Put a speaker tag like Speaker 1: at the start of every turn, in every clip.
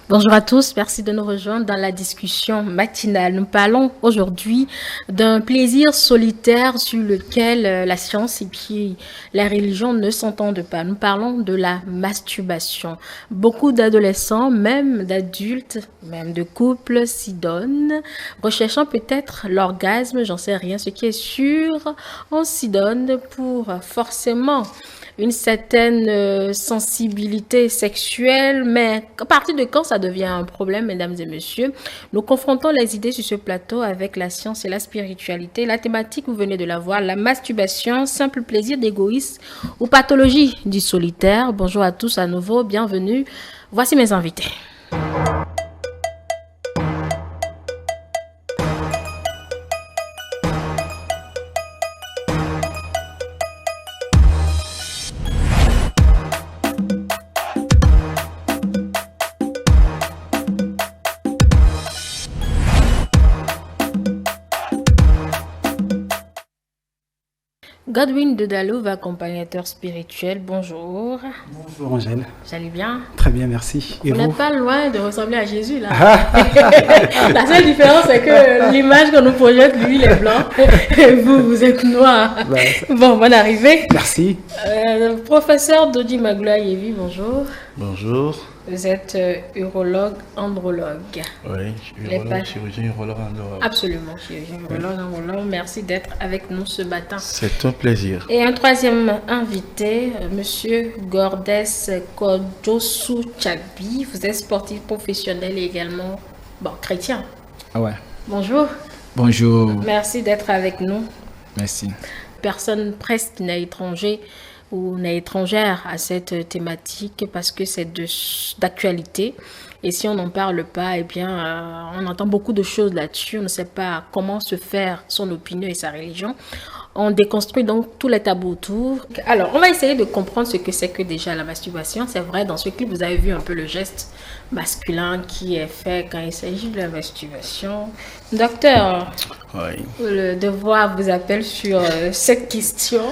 Speaker 1: Bonjour à tous, merci de nous rejoindre dans la discussion matinale. Nous parlons aujourd'hui d'un plaisir solitaire sur lequel la science et puis la religion ne s'entendent pas. Nous parlons de la masturbation. Beaucoup d'adolescents, même d'adultes, même de couples s'y donnent, recherchant peut-être l'orgasme, j'en sais rien. Ce qui est sûr, on s'y donne pour forcément une certaine sensibilité sexuelle, mais à partir de quand ça devient un problème, mesdames et messieurs? Nous confrontons les idées sur ce plateau avec la science et la spiritualité. La thématique, vous venez de la voir, la masturbation, simple plaisir d'égoïsme ou pathologie du solitaire. Bonjour à tous à nouveau, bienvenue. Voici mes invités. Godwin Dedalou, accompagnateur spirituel, bonjour.
Speaker 2: Bonjour Angèle.
Speaker 1: Vous allez bien?
Speaker 2: Très bien, merci.
Speaker 1: Et vous n'êtes pas loin de ressembler à Jésus là. La seule différence c'est que l'image qu'on nous projette, lui il est blanc et vous êtes noir. Bon, bonne arrivée.
Speaker 2: Merci.
Speaker 1: Professeur Dodi Magloa-Yevi, bonjour.
Speaker 3: Bonjour.
Speaker 1: Vous êtes urologue, andrologue.
Speaker 3: Oui, urologue, chirurgien, urologue, andrologue.
Speaker 1: Absolument, chirurgien, urologue, andrologue. Merci d'être avec nous ce matin.
Speaker 3: C'est un plaisir.
Speaker 1: Et un troisième invité, Monsieur Gordes Kodjosu Tchabi. Vous êtes sportif professionnel et également chrétien.
Speaker 4: Ah ouais.
Speaker 1: Bonjour.
Speaker 4: Bonjour.
Speaker 1: Merci d'être avec nous.
Speaker 4: Merci.
Speaker 1: Personne presque n'est étranger ou n'est étrangère à cette thématique parce que c'est d'actualité. Et si on n'en parle pas, eh bien, on entend beaucoup de choses là-dessus. On ne sait pas comment se faire son opinion et sa religion. On déconstruit donc tous les tabous autour. Alors, on va essayer de comprendre ce que c'est que déjà la masturbation. C'est vrai, dans ce clip, vous avez vu un peu le geste masculin qui est fait quand il s'agit de la masturbation. Docteur,
Speaker 3: oui.
Speaker 1: Le devoir vous appelle sur cette question.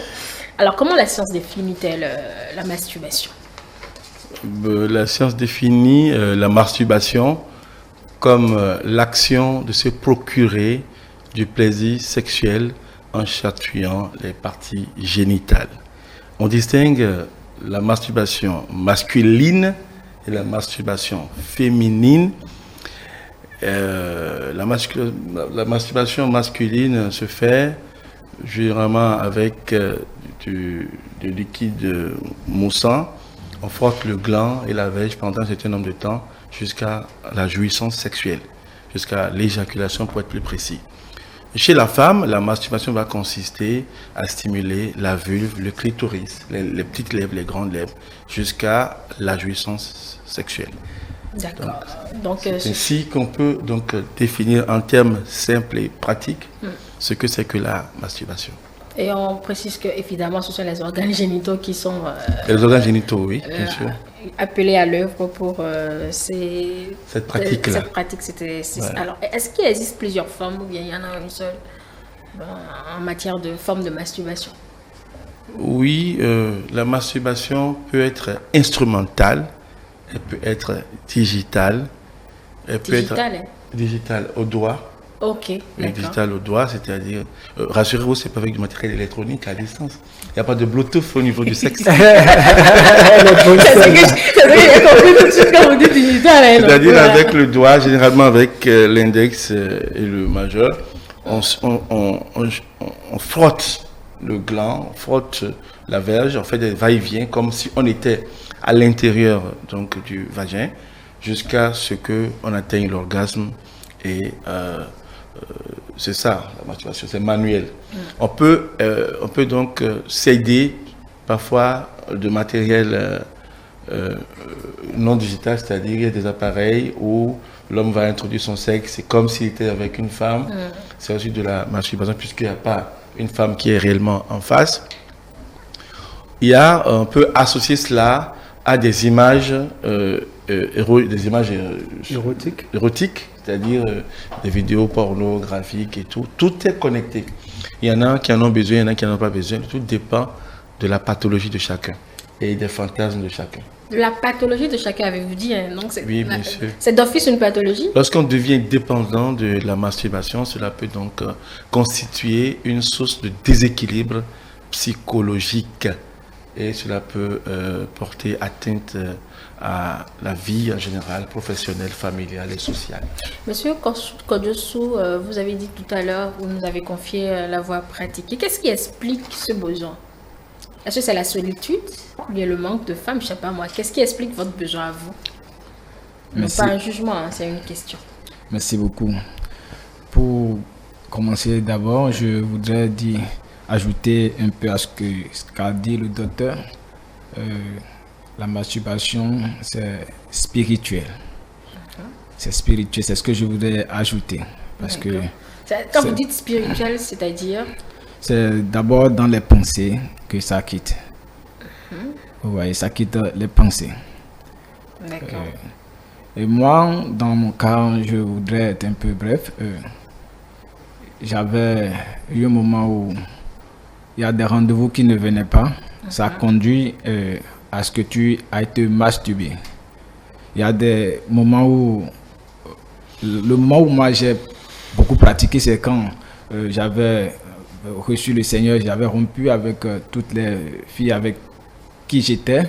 Speaker 1: Alors, comment la science définit-elle la masturbation?
Speaker 3: La science définit la masturbation comme l'action de se procurer du plaisir sexuel en chatouillant les parties génitales. On distingue la masturbation masculine et la masturbation féminine. La masturbation masculine se fait généralement avec du liquide moussant. On frotte le gland et la verge pendant un certain nombre de temps jusqu'à la jouissance sexuelle, jusqu'à l'éjaculation pour être plus précis. Chez la femme, la masturbation va consister à stimuler la vulve, le clitoris, les petites lèvres, les grandes lèvres, jusqu'à la jouissance sexuelle.
Speaker 1: D'accord. Donc,
Speaker 3: c'est ainsi qu'on peut donc définir en termes simples et pratiques ce que c'est que la masturbation.
Speaker 1: Et on précise que évidemment ce sont les organes génitaux qui sont
Speaker 3: les organes génitaux, oui, bien sûr,
Speaker 1: appelés à l'œuvre pour cette pratique-là. Cette pratique, Alors, est-ce qu'il existe plusieurs formes ou bien il y en a une seule en matière de forme de masturbation?
Speaker 3: Oui, la masturbation peut être instrumentale, elle peut être digitale, elle peut être digitale au doigt.
Speaker 1: Ok.
Speaker 3: Digital au doigt, c'est-à-dire, rassurez-vous, c'est pas avec du matériel électronique à distance. Il n'y a pas de Bluetooth au niveau du sexe.
Speaker 1: C'est ce que j'ai compris tout de suite quand vous dites digital.
Speaker 3: C'est-à-dire avec le doigt, généralement avec l'index et le majeur, on frotte le gland, on frotte la verge, on fait des va-et-vient comme si on était à l'intérieur donc du vagin jusqu'à ce qu'on atteigne l'orgasme et c'est ça, la masturbation, c'est manuel. On peut donc s'aider parfois de matériel non digital, c'est-à-dire il y a des appareils où l'homme va introduire son sexe, c'est comme s'il était avec une femme. C'est aussi de la masturbation puisqu'il n'y a pas une femme qui est réellement en face. On peut associer cela à des images, érotiques, c'est-à-dire des vidéos pornographiques et tout. Tout est connecté. Il y en a qui en ont besoin, il y en a qui n'en ont pas besoin. Tout dépend de la pathologie de chacun. et des fantasmes de chacun.
Speaker 1: La pathologie de chacun, avez-vous dit, hein? Donc
Speaker 3: Oui, bien sûr.
Speaker 1: C'est d'office une pathologie?
Speaker 3: Lorsqu'on devient dépendant de la masturbation, cela peut donc constituer une source de déséquilibre psychologique et cela peut porter atteinte à la vie en général, professionnelle, familiale et sociale.
Speaker 1: Monsieur Kodjossou, vous avez dit tout à l'heure, vous nous avez confié la voie pratiquée. Qu'est-ce qui explique ce besoin? Est-ce que c'est la solitude ou bien le manque de femmes? Je ne sais pas moi. Qu'est-ce qui explique votre besoin à vous?
Speaker 4: Merci.
Speaker 1: Non, pas un jugement, hein, c'est une question.
Speaker 4: Merci beaucoup. Pour commencer d'abord, je voudrais ajouter un peu à ce qu'a dit le docteur. La masturbation, c'est spirituel. C'est spirituel, c'est ce que je voudrais ajouter. Parce que
Speaker 1: quand vous dites spirituel, c'est-à-dire?
Speaker 4: C'est d'abord dans les pensées que ça quitte. Vous voyez, ça quitte les pensées.
Speaker 1: D'accord.
Speaker 4: Et moi, dans mon cas, je voudrais être un peu bref. J'avais eu un moment où il y a des rendez-vous qui ne venaient pas. Ça conduit à ce que tu aies te masturber. Il y a des moments où... Le moment où moi j'ai beaucoup pratiqué, c'est quand j'avais reçu le Seigneur, j'avais rompu avec toutes les filles avec qui j'étais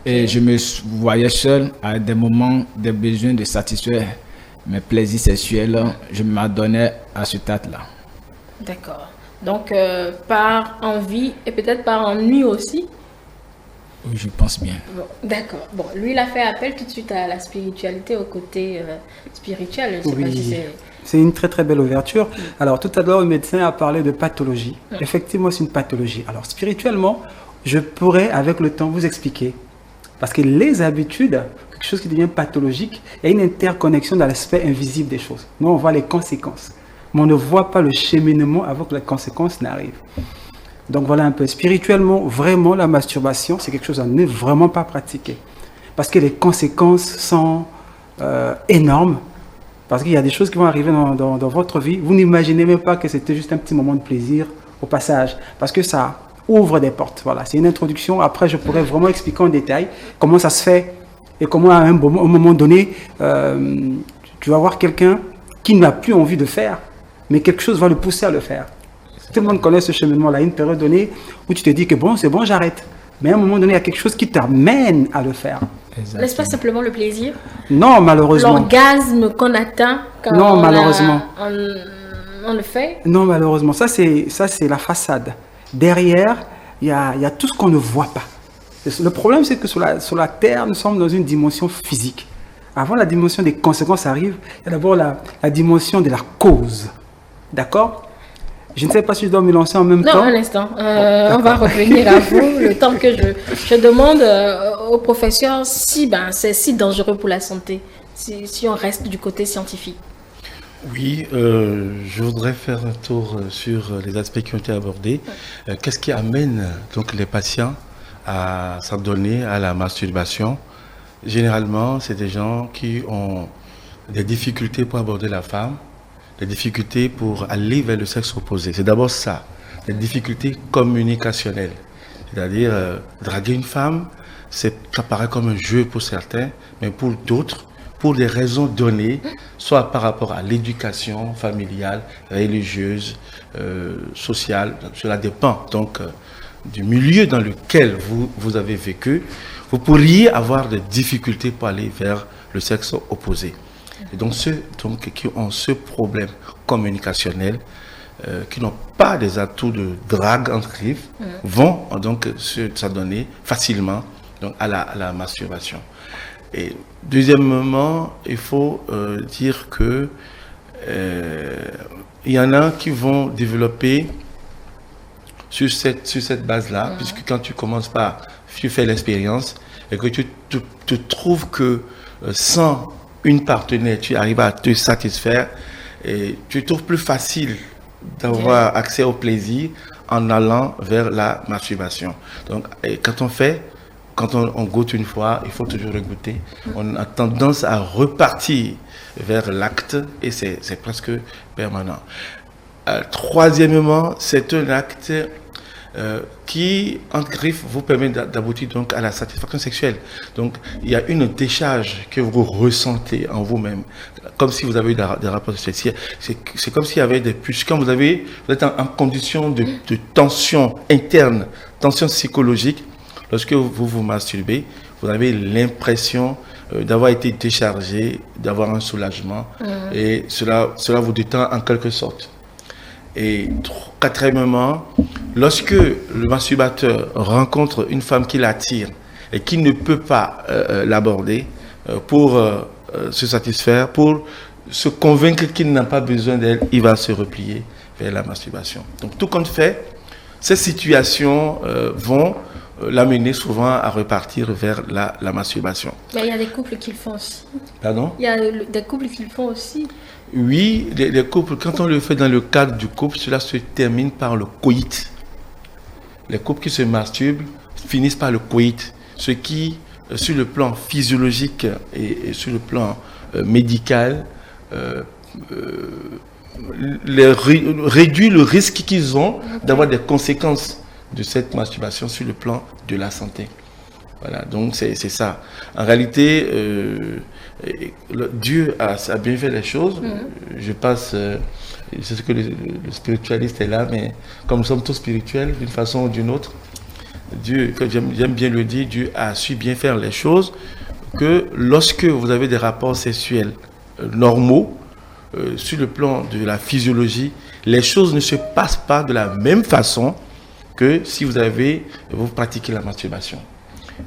Speaker 4: et je me voyais seul à des moments, des besoins de satisfaire mes plaisirs sexuels. Je m'adonnais à ce stade-là.
Speaker 1: D'accord. Donc, par envie et peut-être par ennui aussi?
Speaker 4: Oui, je pense bien.
Speaker 1: Bon, d'accord. Bon, lui, il a fait appel tout de suite à la spiritualité, au côté spirituel. Je sais pas si
Speaker 2: c'est une très très belle ouverture. Alors tout à l'heure, le médecin a parlé de pathologie. Effectivement, c'est une pathologie. Alors spirituellement, je pourrais avec le temps vous expliquer. Parce que les habitudes, quelque chose qui devient pathologique, il y a une interconnexion dans l'aspect invisible des choses. Nous, on voit les conséquences. Mais on ne voit pas le cheminement avant que les conséquences n'arrivent. Donc voilà un peu. Spirituellement, vraiment, la masturbation, c'est quelque chose à ne vraiment pas pratiquer. Parce que les conséquences sont énormes. Parce qu'il y a des choses qui vont arriver dans votre vie. Vous n'imaginez même pas que c'était juste un petit moment de plaisir au passage. Parce que ça ouvre des portes. Voilà, c'est une introduction. Après, je pourrais vraiment expliquer en détail comment ça se fait. Et comment à un moment donné, tu vas voir quelqu'un qui n'a plus envie de faire. Mais quelque chose va le pousser à le faire. Tout le monde connaît ce cheminement-là. Une période donnée où tu te dis que bon, c'est bon, j'arrête. Mais à un moment donné, il y a quelque chose qui t'amène à le faire.
Speaker 1: N'est-ce pas simplement le plaisir?
Speaker 2: Non, malheureusement.
Speaker 1: L'orgasme qu'on atteint quand on le fait?
Speaker 2: Non, malheureusement. Ça, c'est la façade. Derrière, il y a tout ce qu'on ne voit pas. Le problème, c'est que sur la Terre, nous sommes dans une dimension physique. Avant la dimension des conséquences arrive, il y a d'abord la dimension de la cause. D'accord? Je ne sais pas si je dois me lancer en même temps.
Speaker 1: Non, un instant. On va revenir à vous. Le temps que je demande au professeur si c'est si dangereux pour la santé, si on reste du côté scientifique.
Speaker 3: Oui, je voudrais faire un tour sur les aspects qui ont été abordés. Qu'est-ce qui amène donc les patients à s'adonner à la masturbation? Généralement, c'est des gens qui ont des difficultés pour aborder la femme, des difficultés pour aller vers le sexe opposé. C'est d'abord ça, des difficultés communicationnelles. C'est-à-dire, draguer une femme, ça paraît comme un jeu pour certains, mais pour d'autres, pour des raisons données, soit par rapport à l'éducation familiale, religieuse, sociale, cela dépend donc du milieu dans lequel vous avez vécu, vous pourriez avoir des difficultés pour aller vers le sexe opposé. Et donc ceux qui ont ce problème communicationnel, qui n'ont pas des atouts de drague entre griffes, vont donc s'adonner facilement donc, à la masturbation. Et deuxièmement, il faut dire que il y en a qui vont développer sur cette base-là, puisque quand tu commences par, tu fais l'expérience et que tu te trouves que sans une partenaire, tu arrives à te satisfaire et tu trouves plus facile d'avoir accès au plaisir en allant vers la masturbation. Donc, quand on goûte une fois, il faut toujours regoûter. On a tendance à repartir vers l'acte et c'est presque permanent. Troisièmement, c'est un acte qui, entre griffes, vous permet d'aboutir donc à la satisfaction sexuelle. Donc, il y a une décharge que vous ressentez en vous-même, comme si vous avez eu des rapports sexuels. C'est comme s'il y avait des pulsions. Quand vous êtes en condition de tension interne, tension psychologique, lorsque vous vous masturbez, vous avez l'impression d'avoir été déchargé, d'avoir un soulagement, et cela vous détend en quelque sorte. Et quatrièmement, lorsque le masturbateur rencontre une femme qui l'attire et qui ne peut pas l'aborder pour se satisfaire, pour se convaincre qu'il n'a pas besoin d'elle, il va se replier vers la masturbation. Donc tout compte fait, ces situations vont l'amener souvent à repartir vers la masturbation.
Speaker 1: Mais il y a des couples qui le font aussi.
Speaker 3: Pardon ?
Speaker 1: Il y a des couples qui le font aussi.
Speaker 3: Oui, les couples, quand on le fait dans le cadre du couple, cela se termine par le coït. Les couples qui se masturbent finissent par le coït, ce qui, sur le plan physiologique et sur le plan médical, réduit le risque qu'ils ont d'avoir des conséquences de cette masturbation sur le plan de la santé. Voilà, donc c'est ça. En réalité, Dieu a bien fait les choses. Je passe, c'est ce que le spiritualiste est là, mais comme nous sommes tous spirituels d'une façon ou d'une autre, Dieu, j'aime bien le dire, Dieu a su bien faire les choses, que lorsque vous avez des rapports sexuels normaux, sur le plan de la physiologie, les choses ne se passent pas de la même façon que si vous pratiquez la masturbation.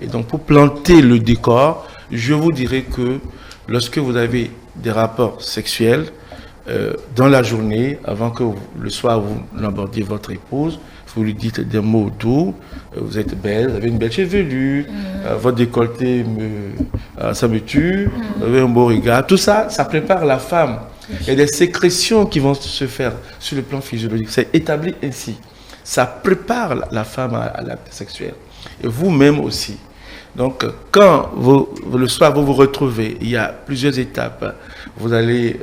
Speaker 3: Et donc, pour planter le décor, je vous dirais que lorsque vous avez des rapports sexuels, dans la journée, avant que le soir vous n'abordiez votre épouse, vous lui dites des mots doux, vous êtes belle, vous avez une belle chevelure, votre décolleté, ça me tue, vous avez un beau regard, tout ça, ça prépare la femme. Il y a des sécrétions qui vont se faire sur le plan physiologique, c'est établi ainsi. Ça prépare la femme à l'acte sexuel. Et vous-même aussi. Donc, quand le soir vous vous retrouvez, il y a plusieurs étapes. Vous allez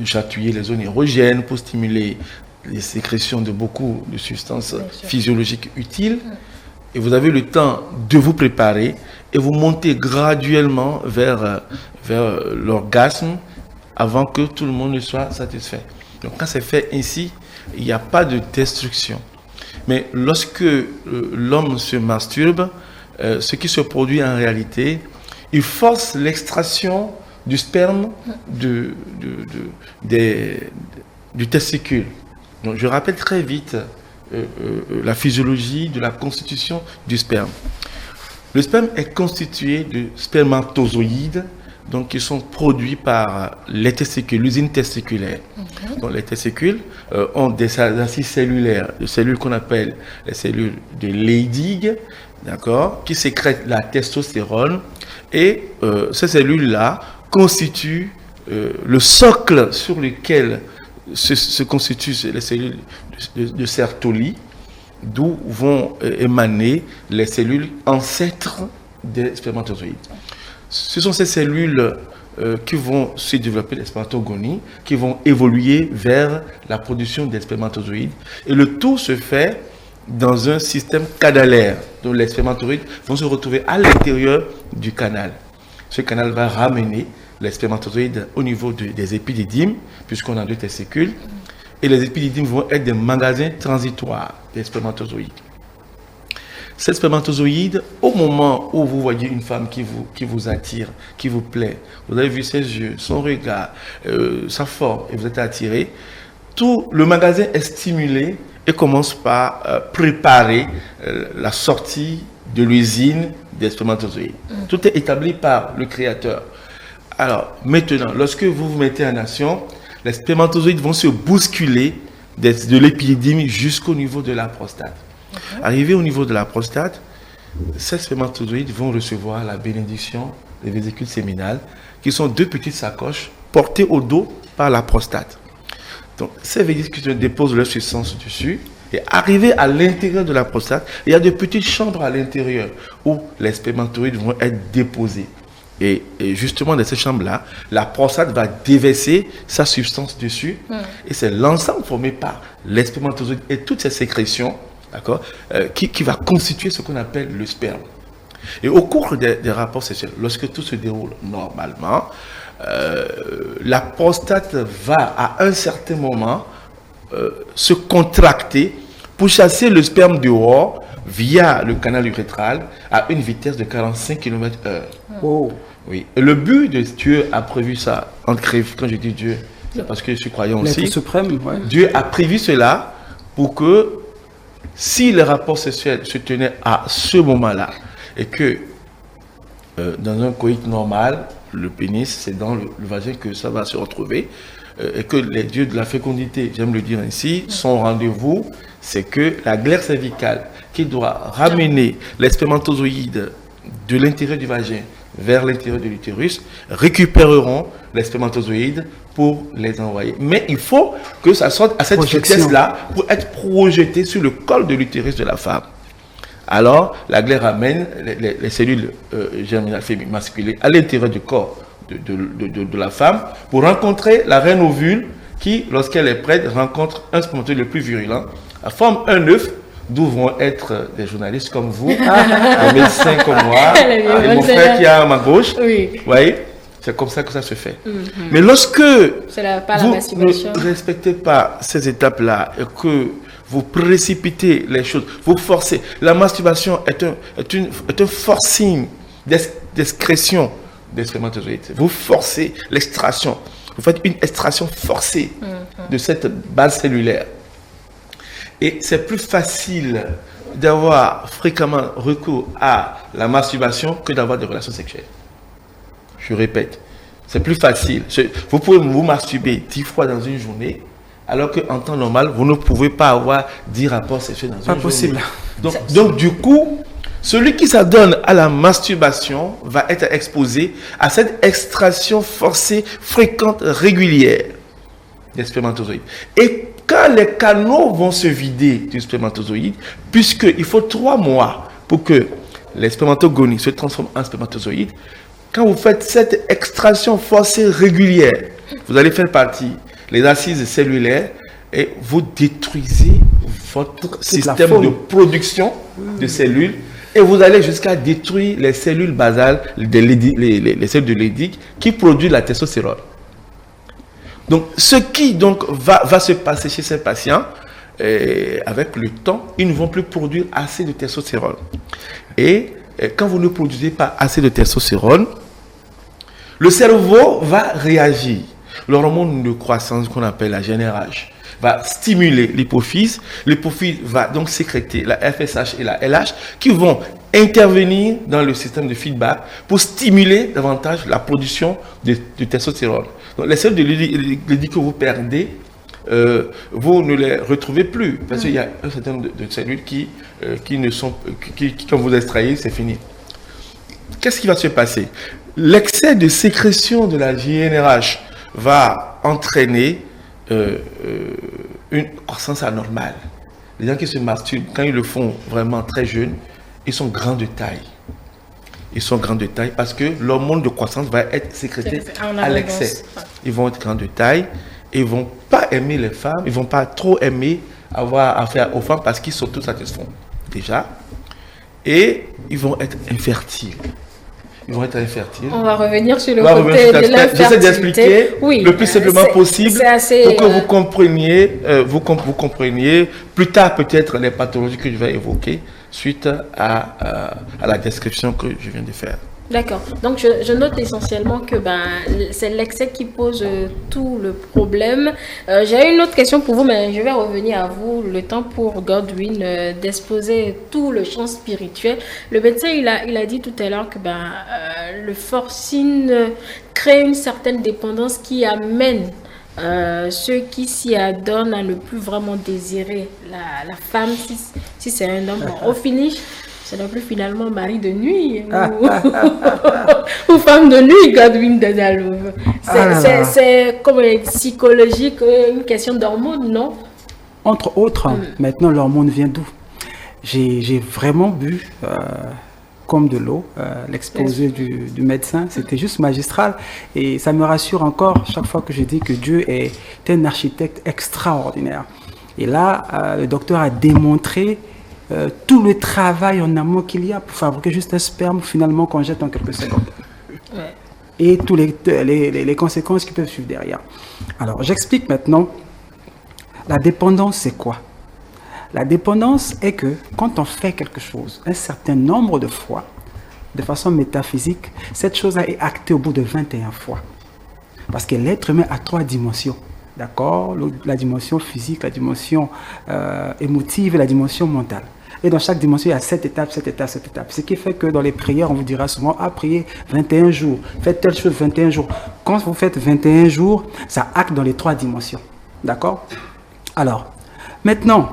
Speaker 3: chatouiller les zones érogènes pour stimuler les sécrétions de beaucoup de substances physiologiques utiles. Et vous avez le temps de vous préparer et vous montez graduellement vers l'orgasme avant que tout le monde ne soit satisfait. Donc, quand c'est fait ainsi, il n'y a pas de destruction. Mais lorsque l'homme se masturbe, ce qui se produit en réalité, il force l'extraction du sperme du testicule. Donc, je rappelle très vite la physiologie de la constitution du sperme. Le sperme est constitué de spermatozoïdes, donc qui sont produits par les testicules, l'usine testiculaire. Donc les testicules ont des acides cellulaires, des cellules qu'on appelle les cellules de Leydig, d'accord, qui sécrètent la testostérone, et ces cellules-là constituent le socle sur lequel se constituent les cellules de Sertoli, d'où vont émaner les cellules ancêtres des spermatozoïdes. Ce sont ces cellules qui vont se développer, les spermatogonies, qui vont évoluer vers la production des spermatozoïdes. Et le tout se fait dans un système canalaire. Donc les spermatozoïdes vont se retrouver à l'intérieur du canal. Ce canal va ramener les spermatozoïdes au niveau des épididymes, puisqu'on a deux testicules. Et les épididymes vont être des magasins transitoires des spermatozoïdes. Ces spermatozoïdes, au moment où vous voyez une femme qui vous attire, qui vous plaît, vous avez vu ses yeux, son regard, sa forme, et vous êtes attiré, tout le magasin est stimulé et commence par préparer la sortie de l'usine des spermatozoïdes. Tout est établi par le créateur. Alors, maintenant, lorsque vous vous mettez en action, les spermatozoïdes vont se bousculer de l'épididyme jusqu'au niveau de la prostate. Arrivé au niveau de la prostate, ces spermatozoïdes vont recevoir la bénédiction des vésicules séminales, qui sont deux petites sacoches portées au dos par la prostate. Donc, ces vésicules déposent leur substance dessus, et arrivé à l'intérieur de la prostate, il y a de petites chambres à l'intérieur où les spermatozoïdes vont être déposés. Et justement, dans ces chambres-là, la prostate va déverser sa substance dessus, et c'est l'ensemble formé par les spermatozoïdes et toutes ces sécrétions, d'accord, qui va constituer ce qu'on appelle le sperme. Et au cours des rapports sexuels, lorsque tout se déroule normalement, la prostate va à un certain moment se contracter pour chasser le sperme dehors via le canal urétral à une vitesse de 45 km/h.
Speaker 2: Oh.
Speaker 3: Oui. Et le but de Dieu a prévu ça. Quand je dis Dieu, c'est parce que je suis croyant aussi.
Speaker 2: L'être suprême, ouais.
Speaker 3: Dieu a prévu cela pour que si les rapports sexuels se tenaient à ce moment-là et que dans un coït normal, le pénis, c'est dans le vagin que ça va se retrouver, et que les dieux de la fécondité, j'aime le dire ainsi, son rendez-vous, c'est que la glaire cervicale qui doit ramener les spermatozoïdes de l'intérieur du vagin vers l'intérieur de l'utérus récupéreront les spermatozoïdes pour les envoyer. Mais il faut que ça sorte à cette vitesse-là pour être projeté sur le col de l'utérus de la femme. Alors, la glaire amène les cellules germinales féminines masculines à l'intérieur du corps de la femme pour rencontrer la reine ovule qui, lorsqu'elle est prête, rencontre un spermatozoïde le plus virulent, forme un œuf, d'où vont être des journalistes comme vous, des médecins comme moi, et mon frère qui est à ma gauche. Oui. Vous voyez, c'est comme ça que ça se fait. Mais lorsque vous ne respectez pas ces étapes-là et que vous précipitez les choses, vous forcez. La masturbation est un forcing d'excrétion des spermatozoïdes. Vous forcez l'extraction. Vous faites une extraction forcée de cette base cellulaire. Et c'est plus facile d'avoir fréquemment recours à la masturbation que d'avoir des relations sexuelles. Je répète, c'est plus facile. Vous pouvez vous masturber 10 fois dans une journée, alors qu'en temps normal, vous ne pouvez pas avoir 10 rapports sexuels dans une journée. Pas possible. Donc, du coup, celui qui s'adonne à la masturbation va être exposé à cette extraction forcée, fréquente, régulière des spermatozoïdes. Et quand les canaux vont se vider du spermatozoïde, puisqu'il faut 3 mois pour que les spermatogonies se transforment en spermatozoïdes, quand vous faites cette extraction forcée régulière, vous allez faire partie les assises cellulaires et vous détruisez votre système de production de cellules et vous allez jusqu'à détruire les cellules basales, les cellules de Leydig qui produisent la testostérone. Donc, ce qui donc va se passer chez ces patients, avec le temps, ils ne vont plus produire assez de testostérone. Et quand vous ne produisez pas assez de testostérone, le cerveau va réagir. L'hormone de croissance qu'on appelle la GnRH va stimuler l'hypophyse. L'hypophyse va donc sécréter la FSH et la LH qui vont intervenir dans le système de feedback pour stimuler davantage la production de testostérone. Donc les cellules de Leydig que vous perdez, vous ne les retrouvez plus parce qu'il y a un certain nombre de cellules qui quand vous extrayez, c'est fini. Qu'est-ce qui va se passer? L'excès de sécrétion de la GnRH va entraîner une croissance anormale. Les gens qui se masturbent, quand ils le font vraiment très jeunes, ils sont grands de taille. Ils sont grands de taille parce que l'hormone de croissance va être sécrété à l'excès. Ils vont être grands de taille et ils ne vont pas aimer les femmes, ils ne vont pas trop aimer avoir affaire aux femmes parce qu'ils s'autosatisfont déjà. Et ils vont être infertiles. Ils vont être infertiles.
Speaker 1: On va revenir sur le côté de l'infertilité.
Speaker 3: J'essaie d'expliquer le plus simplement possible pour que vous compreniez plus tard peut-être les pathologies que je vais évoquer suite à la description que je viens de faire.
Speaker 1: D'accord. Donc, je note essentiellement que c'est l'excès qui pose tout le problème. J'ai une autre question pour vous, mais je vais revenir à vous. Le temps pour Godwin d'exposer tout le champ spirituel. Le médecin, il a dit tout à l'heure que le forcing crée une certaine dépendance qui amène ceux qui s'y adonnent à ne plus vraiment désirer la femme si c'est un homme. Au finish, ce n'est plus finalement mari de nuit ou femme de nuit, Godwin Dadalov. C'est comme psychologique, une question d'hormones, non?
Speaker 2: Entre autres, maintenant l'hormone vient d'où? J'ai vraiment bu comme de l'eau l'exposé du médecin, c'était juste magistral et ça me rassure encore chaque fois que je dis que Dieu est un architecte extraordinaire. Et là, le docteur a démontré tout le travail en amont qu'il y a pour fabriquer juste un sperme finalement qu'on jette en quelques secondes.
Speaker 1: Ouais.
Speaker 2: Et toutes les conséquences qui peuvent suivre derrière. Alors, j'explique maintenant. La dépendance, c'est quoi? La dépendance est que quand on fait quelque chose un certain nombre de fois, de façon métaphysique, cette chose-là est actée au bout de 21 fois. Parce que l'être humain a 3 dimensions. D'accord? La dimension physique, la dimension émotive et la dimension mentale. Et dans chaque dimension, il y a 7 étapes, 7 étapes, 7 étapes. Ce qui fait que dans les prières, on vous dira souvent, priez 21 jours, faites telle chose 21 jours. Quand vous faites 21 jours, ça acte dans les 3 dimensions. D'accord? Alors, maintenant,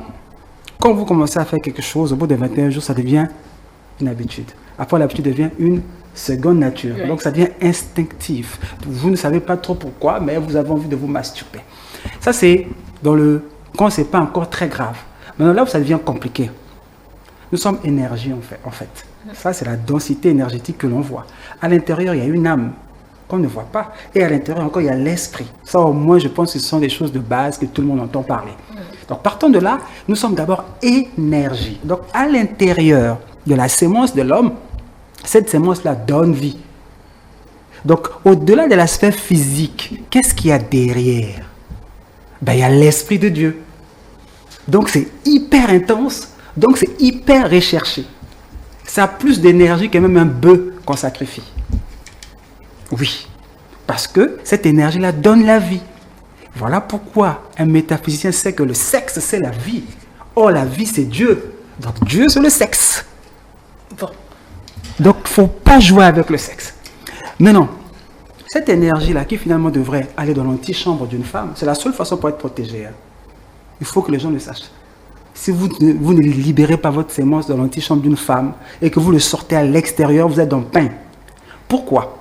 Speaker 2: quand vous commencez à faire quelque chose, au bout de 21 jours, ça devient une habitude. Après, l'habitude devient une seconde nature.
Speaker 1: Oui.
Speaker 2: Donc, ça devient instinctif. Vous ne savez pas trop pourquoi, mais vous avez envie de vous masturber. Ça, c'est quand ce n'est pas encore très grave. Maintenant, là où ça devient compliqué, nous sommes énergie en fait. Ça, c'est la densité énergétique que l'on voit. À l'intérieur, il y a une âme qu'on ne voit pas. Et à l'intérieur encore, il y a l'esprit. Ça, au moins, je pense que ce sont des choses de base que tout le monde entend parler. Donc, partant de là, nous sommes d'abord énergie. Donc, à l'intérieur de la sémence de l'homme, cette sémence-là donne vie. Donc, au-delà de l'aspect physique, qu'est-ce qu'il y a derrière? Il y a l'esprit de Dieu. Donc, c'est hyper intense. Donc, c'est hyper recherché. Ça a plus d'énergie que même un bœuf qu'on sacrifie. Oui, parce que cette énergie-là donne la vie. Voilà pourquoi un métaphysicien sait que le sexe, c'est la vie. Or, la vie, c'est Dieu. Donc, Dieu, c'est le sexe.
Speaker 1: Bon.
Speaker 2: Donc, il ne faut pas jouer avec le sexe. Maintenant, cette énergie-là qui finalement devrait aller dans l'antichambre d'une femme, c'est la seule façon pour être protégé. Il faut que les gens le sachent. Si vous ne libérez pas votre sémence dans l'antichambre d'une femme et que vous le sortez à l'extérieur, vous êtes dans le pain. Pourquoi?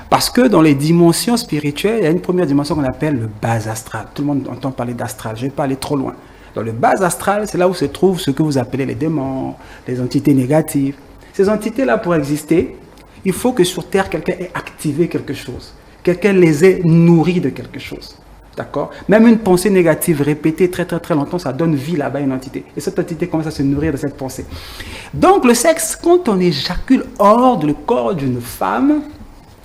Speaker 2: Parce que dans les dimensions spirituelles, il y a une première dimension qu'on appelle le bas astral. Tout le monde entend parler d'astral, je ne vais pas aller trop loin. Dans le bas astral, c'est là où se trouvent ce que vous appelez les démons, les entités négatives. Ces entités-là, pour exister, il faut que sur Terre, quelqu'un ait activé quelque chose. Quelqu'un les ait nourris de quelque chose. D'accord? Même une pensée négative répétée très très très longtemps, ça donne vie là-bas à une entité. Et cette entité commence à se nourrir de cette pensée. Donc le sexe, quand on éjacule hors du corps d'une femme,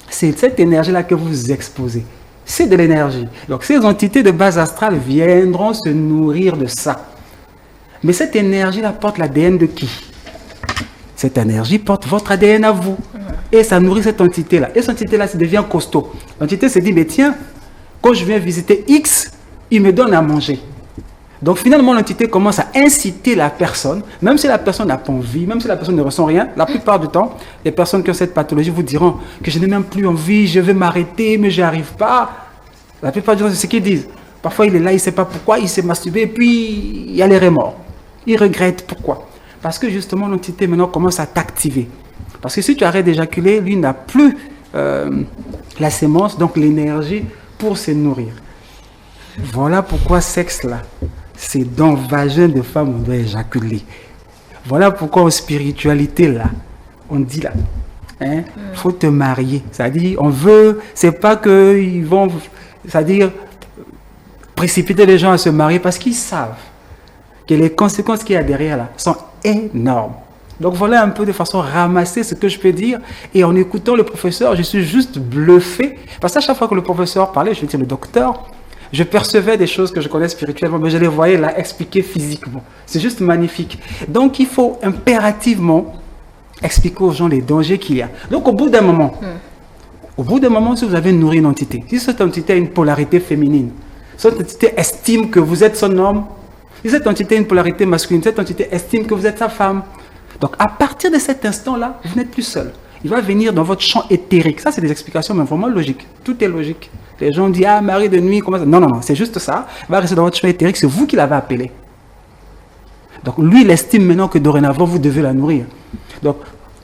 Speaker 2: c'est cette énergie-là que vous exposez. C'est de l'énergie. Donc ces entités de base astrale viendront se nourrir de ça. Mais cette énergie-là porte l'ADN de qui? Cette énergie porte votre ADN à vous. Et ça nourrit cette entité-là. Et cette entité-là, ça devient costaud. L'entité se dit, mais tiens, quand je viens visiter X, il me donne à manger. Donc finalement, l'entité commence à inciter la personne, même si la personne n'a pas envie, même si la personne ne ressent rien. La plupart du temps, les personnes qui ont cette pathologie vous diront que je n'ai même plus envie, je vais m'arrêter, mais je n'y arrive pas. La plupart du temps, c'est ce qu'ils disent. Parfois, il est là, il ne sait pas pourquoi, il s'est masturbé, et puis il y a les remords. Il regrette pourquoi. Parce que justement, l'entité maintenant commence à t'activer. Parce que si tu arrêtes d'éjaculer, lui n'a plus la sémence, donc l'énergie pour se nourrir. Voilà pourquoi sexe là, c'est dans le vagin de femme on doit éjaculer. Voilà pourquoi en spiritualité là, on dit là, faut te marier. C'est-à-dire, on veut, c'est pas qu'ils vont, c'est-à-dire, précipiter les gens à se marier parce qu'ils savent que les conséquences qu'il y a derrière là sont énormes. Donc voilà un peu de façon ramassée ce que je peux dire. Et en écoutant le professeur, je suis juste bluffé. Parce qu'à chaque fois que le professeur parlait, je veux dire le docteur, je percevais des choses que je connais spirituellement, mais je les voyais là expliquer physiquement. C'est juste magnifique. Donc il faut impérativement expliquer aux gens les dangers qu'il y a. Donc au bout d'un moment, si vous avez nourri une entité, si cette entité a une polarité féminine, cette entité estime que vous êtes son homme, si cette entité a une polarité masculine, cette entité estime que vous êtes sa femme. Donc, à partir de cet instant-là, vous n'êtes plus seul. Il va venir dans votre champ éthérique. Ça, c'est des explications, mais vraiment logiques. Tout est logique. Les gens disent, mari de nuit, comment ça? Non, c'est juste ça. Il va rester dans votre champ éthérique, c'est vous qui l'avez appelé. Donc, lui, il estime maintenant que dorénavant, vous devez la nourrir. Donc,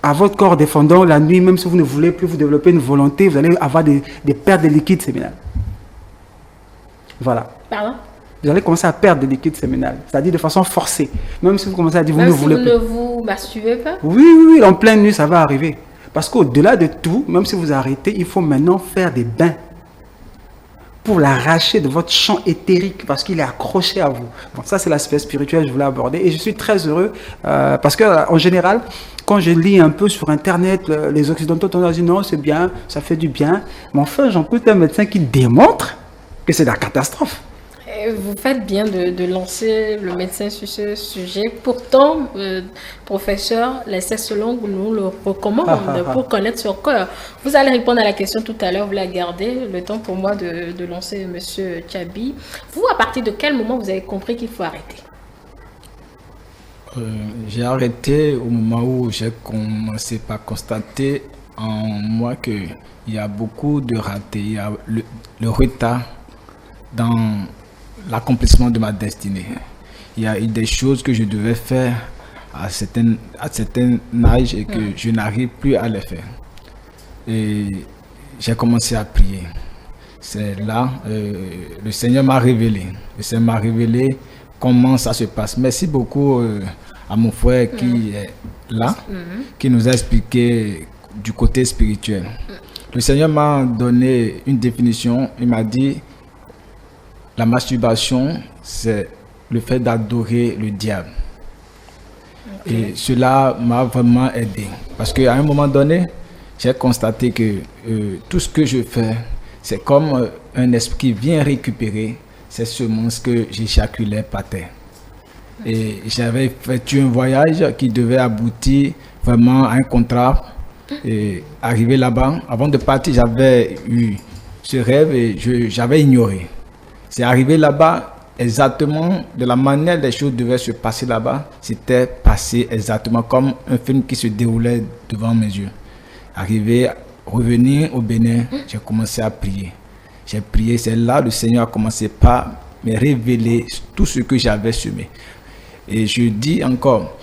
Speaker 2: à votre corps défendant, la nuit, même si vous ne voulez plus vous développer une volonté, vous allez avoir des pertes de liquide séminal. Voilà.
Speaker 1: Pardon?
Speaker 2: Vous allez commencer à perdre des liquides séminales, c'est-à-dire de façon forcée. Même si vous commencez à dire, vous ne voulez plus.
Speaker 1: Même si vous ne vous masturbez pas?
Speaker 2: Oui, en pleine nuit, ça va arriver. Parce qu'au-delà de tout, même si vous arrêtez, il faut maintenant faire des bains pour l'arracher de votre champ éthérique parce qu'il est accroché à vous. Bon, ça, c'est l'aspect spirituel que je voulais aborder. Et je suis très heureux parce qu'en général, quand je lis un peu sur Internet, les Occidentaux ont dit non, c'est bien, ça fait du bien. Mais enfin, j'écoute un médecin qui démontre que c'est la catastrophe.
Speaker 1: Vous faites bien de lancer le médecin sur ce sujet. Pourtant, professeur, les sexologues nous le recommandent pour connaître son corps. Vous allez répondre à la question tout à l'heure, vous la gardez. Le temps pour moi de lancer M. Tchabi. Vous, à partir de quel moment vous avez compris qu'il faut arrêter?
Speaker 4: J'ai arrêté au moment où j'ai commencé par constater en moi qu'il y a beaucoup de ratés. Il y a le retard dans l'accomplissement de ma destinée. Il y a eu des choses que je devais faire à certain âge et que je n'arrive plus à les faire. Et j'ai commencé à prier. C'est là, le Seigneur m'a révélé. Le Seigneur m'a révélé comment ça se passe. Merci beaucoup à mon frère qui est là, qui nous a expliqué du côté spirituel. Le Seigneur m'a donné une définition. Il m'a dit la masturbation, c'est le fait d'adorer le diable. Et cela m'a vraiment aidé. Parce qu'à un moment donné, j'ai constaté que tout ce que je fais, c'est comme un esprit qui vient récupérer ces semences que j'éjaculais par terre. Et j'avais fait un voyage qui devait aboutir vraiment à un contrat. Et arrivé là-bas, avant de partir, j'avais eu ce rêve et j'avais ignoré. C'est arrivé là-bas, exactement de la manière dont les choses devaient se passer là-bas, c'était passé exactement comme un film qui se déroulait devant mes yeux. Arrivé, revenir au Bénin, j'ai commencé à prier. J'ai prié, c'est là le Seigneur a commencé par me révéler tout ce que j'avais semé. Et je dis encore,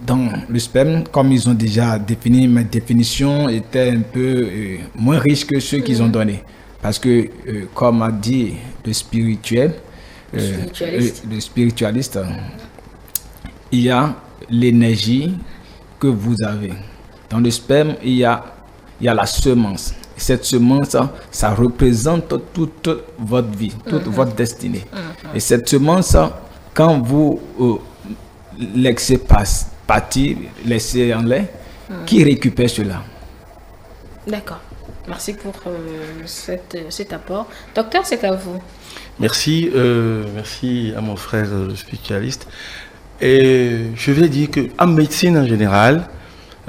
Speaker 4: dans le sperme, comme ils ont déjà défini, mes définitions étaient un peu moins riches que ceux qu'ils ont donnés. Parce que, comme a dit le spiritualiste, il y a l'énergie que vous avez. Dans le sperme, il y a la semence. Cette semence, ça représente toute votre vie, toute votre destinée. Et cette semence, quand vous laissez partir, laissez en l'air, qui récupère cela?
Speaker 1: D'accord. Merci pour cet apport. Docteur, c'est à vous.
Speaker 3: Merci, merci à mon frère spécialiste. Et je vais dire qu'en médecine en général,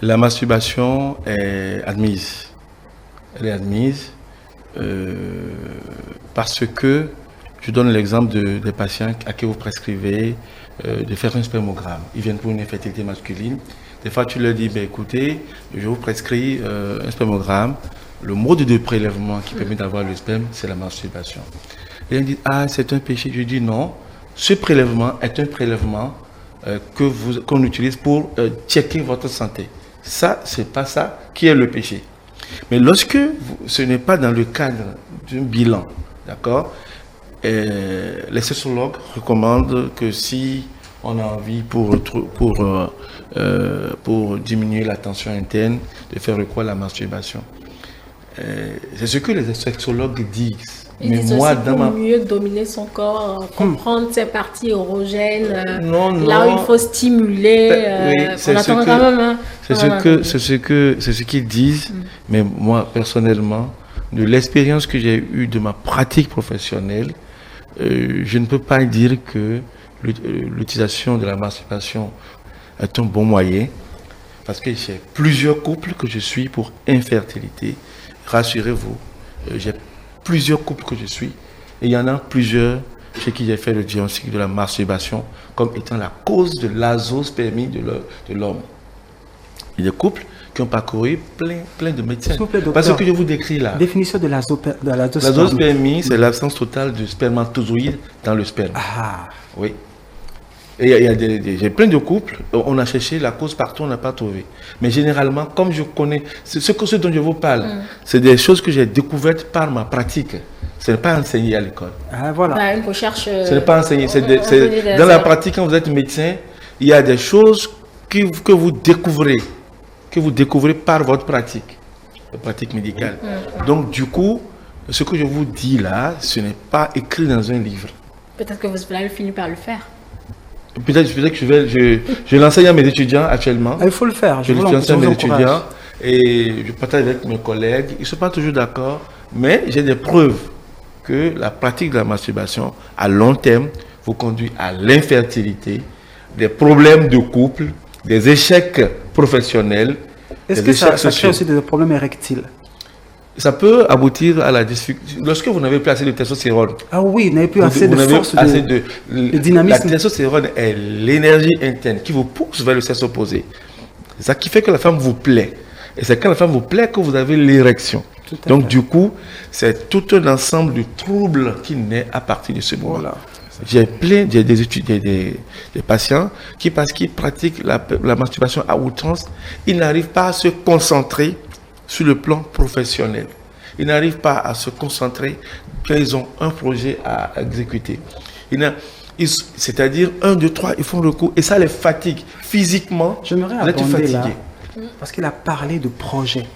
Speaker 3: la masturbation est admise. Elle est admise parce que, je donne l'exemple des patients à qui vous prescrivez de faire un spermogramme. Ils viennent pour une infertilité masculine. Des fois, tu leur dis, écoutez, je vous prescris un spermogramme. Le mode de prélèvement qui permet d'avoir le sperme, c'est la masturbation. Et on dit, c'est un péché. Je dis non, ce prélèvement est un prélèvement qu'on utilise pour checker votre santé. Ça, c'est pas ça qui est le péché. Mais lorsque ce n'est pas dans le cadre d'un bilan, d'accord, les sexologues recommandent que si on a envie pour diminuer la tension interne, de faire recours à la masturbation. C'est ce que les sexologues disent.
Speaker 1: Ils disent aussi pour mieux dominer son corps, comprendre ses parties érogènes, là où il faut stimuler.
Speaker 3: C'est ce qu'ils disent. Mais moi, personnellement, de l'expérience que j'ai eue de ma pratique professionnelle, je ne peux pas dire que l'utilisation de la masturbation est un bon moyen. Parce que j'ai plusieurs couples que je suis pour infertilité. Rassurez-vous, j'ai plusieurs couples que je suis et il y en a plusieurs chez qui j'ai fait le diagnostic de la masturbation comme étant la cause de l'azospermie de l'homme. Il y a des couples qui ont parcouru plein de médecins. Parce que je vous décris là.
Speaker 2: Définition de l'azospermie.
Speaker 3: L'azospermie, c'est l'absence totale de spermatozoïdes dans le sperme. Oui. Et j'ai plein de couples, on a cherché la cause partout, on n'a pas trouvé. Mais généralement, comme je connais, ce dont je vous parle, c'est des choses que j'ai découvertes par ma pratique. Ce n'est pas enseigné à l'école.
Speaker 1: Voilà. Une recherche.
Speaker 3: Ce n'est pas enseigné. Dans la pratique, quand vous êtes médecin, il y a des choses que vous découvrez par votre pratique médicale. Donc, du coup, ce que je vous dis là, ce n'est pas écrit dans un livre.
Speaker 1: Peut-être que vous allez finir par le faire.
Speaker 3: Peut-être que je l'enseigne à mes étudiants actuellement.
Speaker 2: Il faut le faire.
Speaker 3: Je l'enseigne à mes étudiants et je partage avec mes collègues. Ils ne sont pas toujours d'accord, mais j'ai des preuves que la pratique de la masturbation à long terme vous conduit à l'infertilité, des problèmes de couple, des échecs professionnels.
Speaker 2: Est-ce que ça crée aussi des problèmes érectiles?
Speaker 3: Ça peut aboutir à la difficulté. Lorsque vous n'avez plus assez de testostérone.
Speaker 2: Ah oui, vous n'avez plus assez de force, de dynamisme.
Speaker 3: La testostérone est l'énergie interne qui vous pousse vers le sexe opposé. C'est ça qui fait que la femme vous plaît. Et c'est quand la femme vous plaît que vous avez l'érection. Donc du coup, c'est tout un ensemble de troubles qui naît à partir de ce moment. Voilà. J'ai des patients qui, parce qu'ils pratiquent la masturbation à outrance, ils n'arrivent pas à se concentrer sur le plan professionnel. Ils n'arrivent pas à se concentrer quand ils ont un projet à exécuter. C'est-à-dire 1, 2, 3, ils font le coup et ça les fatigue physiquement.
Speaker 2: J'aimerais abonder là, parce qu'il a parlé de projet.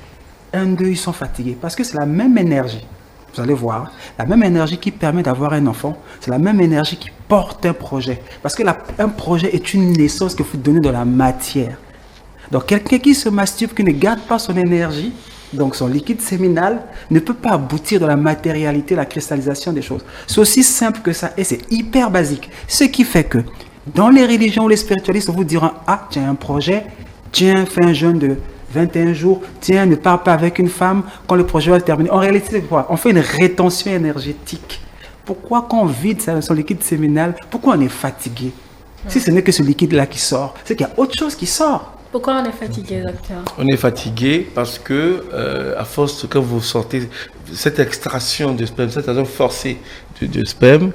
Speaker 2: 1, 2, ils sont fatigués parce que c'est la même énergie. Vous allez voir, la même énergie qui permet d'avoir un enfant, c'est la même énergie qui porte un projet. Parce que un projet est une naissance que vous donnez de la matière. Donc quelqu'un qui se masturbe, qui ne garde pas son énergie, donc son liquide séminal, ne peut pas aboutir de la matérialité, la cristallisation des choses. C'est aussi simple que ça et c'est hyper basique. Ce qui fait que dans les religions, les spiritualistes vous diront, ah, tiens, un projet, tiens, fais un jeûne de 21 jours, tiens, ne pars pas avec une femme quand le projet va se terminer. En réalité, c'est quoi? On fait une rétention énergétique. Pourquoi quand on vide son liquide séminal, pourquoi on est fatigué? Si ce n'est que ce liquide-là qui sort, c'est qu'il y a autre chose qui sort.
Speaker 1: Pourquoi on est fatigué, docteur? On
Speaker 3: est fatigué parce que, à force, quand vous sortez cette extraction de sperme, cette extraction forcée de sperme,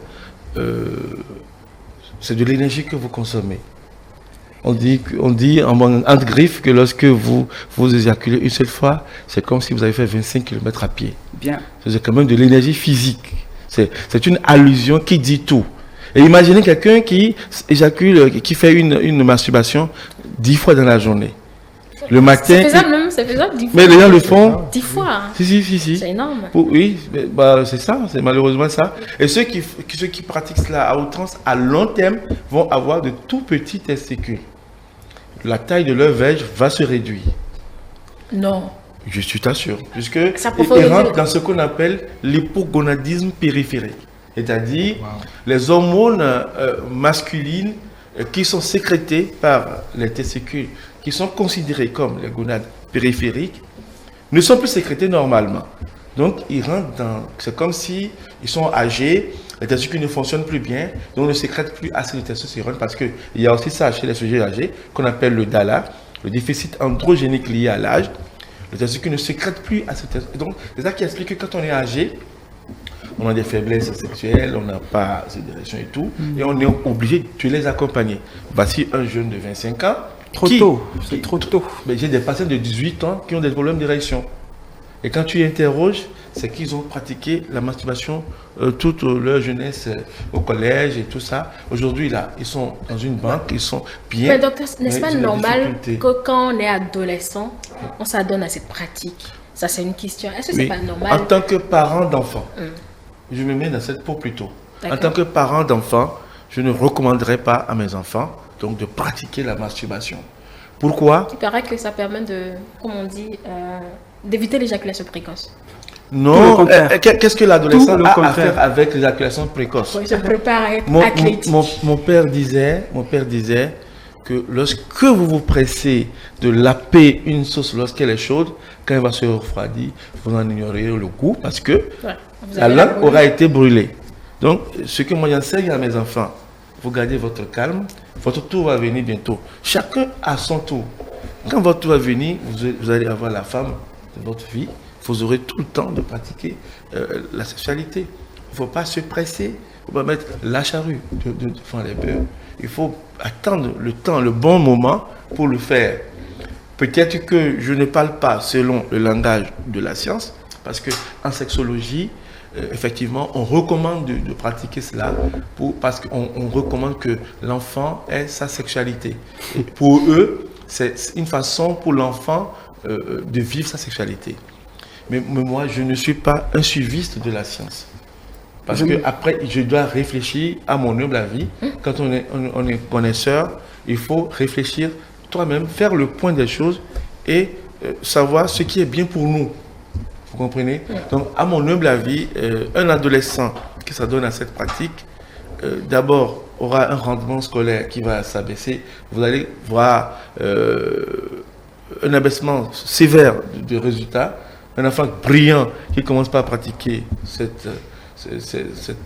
Speaker 3: c'est de l'énergie que vous consommez. On dit entre griffes que lorsque vous éjaculez une seule fois, c'est comme si vous avez fait 25 km à pied.
Speaker 2: Bien.
Speaker 3: C'est quand même de l'énergie physique. C'est une allusion qui dit tout. Et imaginez quelqu'un qui éjacule, qui fait une masturbation 10 fois dans la journée. Le matin.
Speaker 1: C'est faisable 10 fois.
Speaker 3: Mais les gens le font.
Speaker 1: 10 fois.
Speaker 3: Si.
Speaker 1: C'est énorme.
Speaker 3: Oui, c'est ça, c'est malheureusement ça. Et ceux qui pratiquent cela à outrance, à long terme, vont avoir de tout petits testicules. La taille de leur verge va se réduire.
Speaker 1: Non.
Speaker 3: Je suis t'assure. Puisque ils rentrent dans ce qu'on appelle l'hypogonadisme périphérique. C'est-à-dire les hormones masculines qui sont sécrétées par les testicules, qui sont considérées comme les gonades périphériques, ne sont plus sécrétées normalement. Donc, ils rentrent dans... C'est comme si ils sont âgés, les testicules ne fonctionnent plus bien, donc ne sécrètent plus assez de testostérone, parce qu'il y a aussi ça chez les sujets âgés, qu'on appelle le DALA, le déficit androgénique lié à l'âge. Le testicule ne sécrète plus assez de testostérone. Donc, c'est ça qui explique que quand on est âgé, on a des faiblesses sexuelles, on n'a pas ces directions et tout, et on est obligé de les accompagner. Voici un jeune de 25 ans.
Speaker 2: C'est trop tôt.
Speaker 3: Mais j'ai des patients de 18 ans qui ont des problèmes d'érection. Et quand tu interroges, c'est qu'ils ont pratiqué la masturbation toute leur jeunesse au collège et tout ça. Aujourd'hui, là, ils sont dans une banque, ils sont bien.
Speaker 1: Mais docteur, n'est-ce pas normal que quand on est adolescent, on s'adonne à cette pratique? Ça, c'est une question. Est-ce que c'est pas normal?
Speaker 3: En tant que parent d'enfant, je me mets dans cette peau plutôt. En tant que parent d'enfant, je ne recommanderais pas à mes enfants donc de pratiquer la masturbation. Pourquoi?
Speaker 1: Il paraît que ça permet de, comme on dit, d'éviter l'éjaculation précoce.
Speaker 3: Non, qu'est-ce que l'adolescent a à faire avec l'éjaculation précoce?
Speaker 1: Oui, je prépare à être athlétique.
Speaker 3: Mon père disait que lorsque vous vous pressez de laper une sauce lorsqu'elle est chaude, quand elle va se refroidir, vous en ignorez le goût parce que la langue aura été brûlée. Donc, ce que moi j'enseigne à mes enfants, vous gardez votre calme, votre tour va venir bientôt. Chacun a son tour. Quand votre tour va venir, vous allez avoir la femme de votre vie, vous aurez tout le temps de pratiquer la sexualité. Il ne faut pas se presser, il ne faut pas mettre la charrue devant les bœufs. Il faut attendre le temps, le bon moment pour le faire. Peut-être que je ne parle pas selon le langage de la science, parce qu'en sexologie, effectivement, on recommande de pratiquer cela parce qu'on recommande que l'enfant ait sa sexualité. Et pour eux, c'est une façon pour l'enfant de vivre sa sexualité. Mais moi, je ne suis pas un suiviste de la science. Parce que après, je dois réfléchir à mon humble avis. Quand on est connaisseur, il faut réfléchir toi-même, faire le point des choses et savoir ce qui est bien pour nous. Vous comprenez? Donc, à mon humble avis, un adolescent qui s'adonne à cette pratique, d'abord, aura un rendement scolaire qui va s'abaisser. Vous allez voir un abaissement sévère des résultats. Un enfant brillant qui ne commence pas à pratiquer cette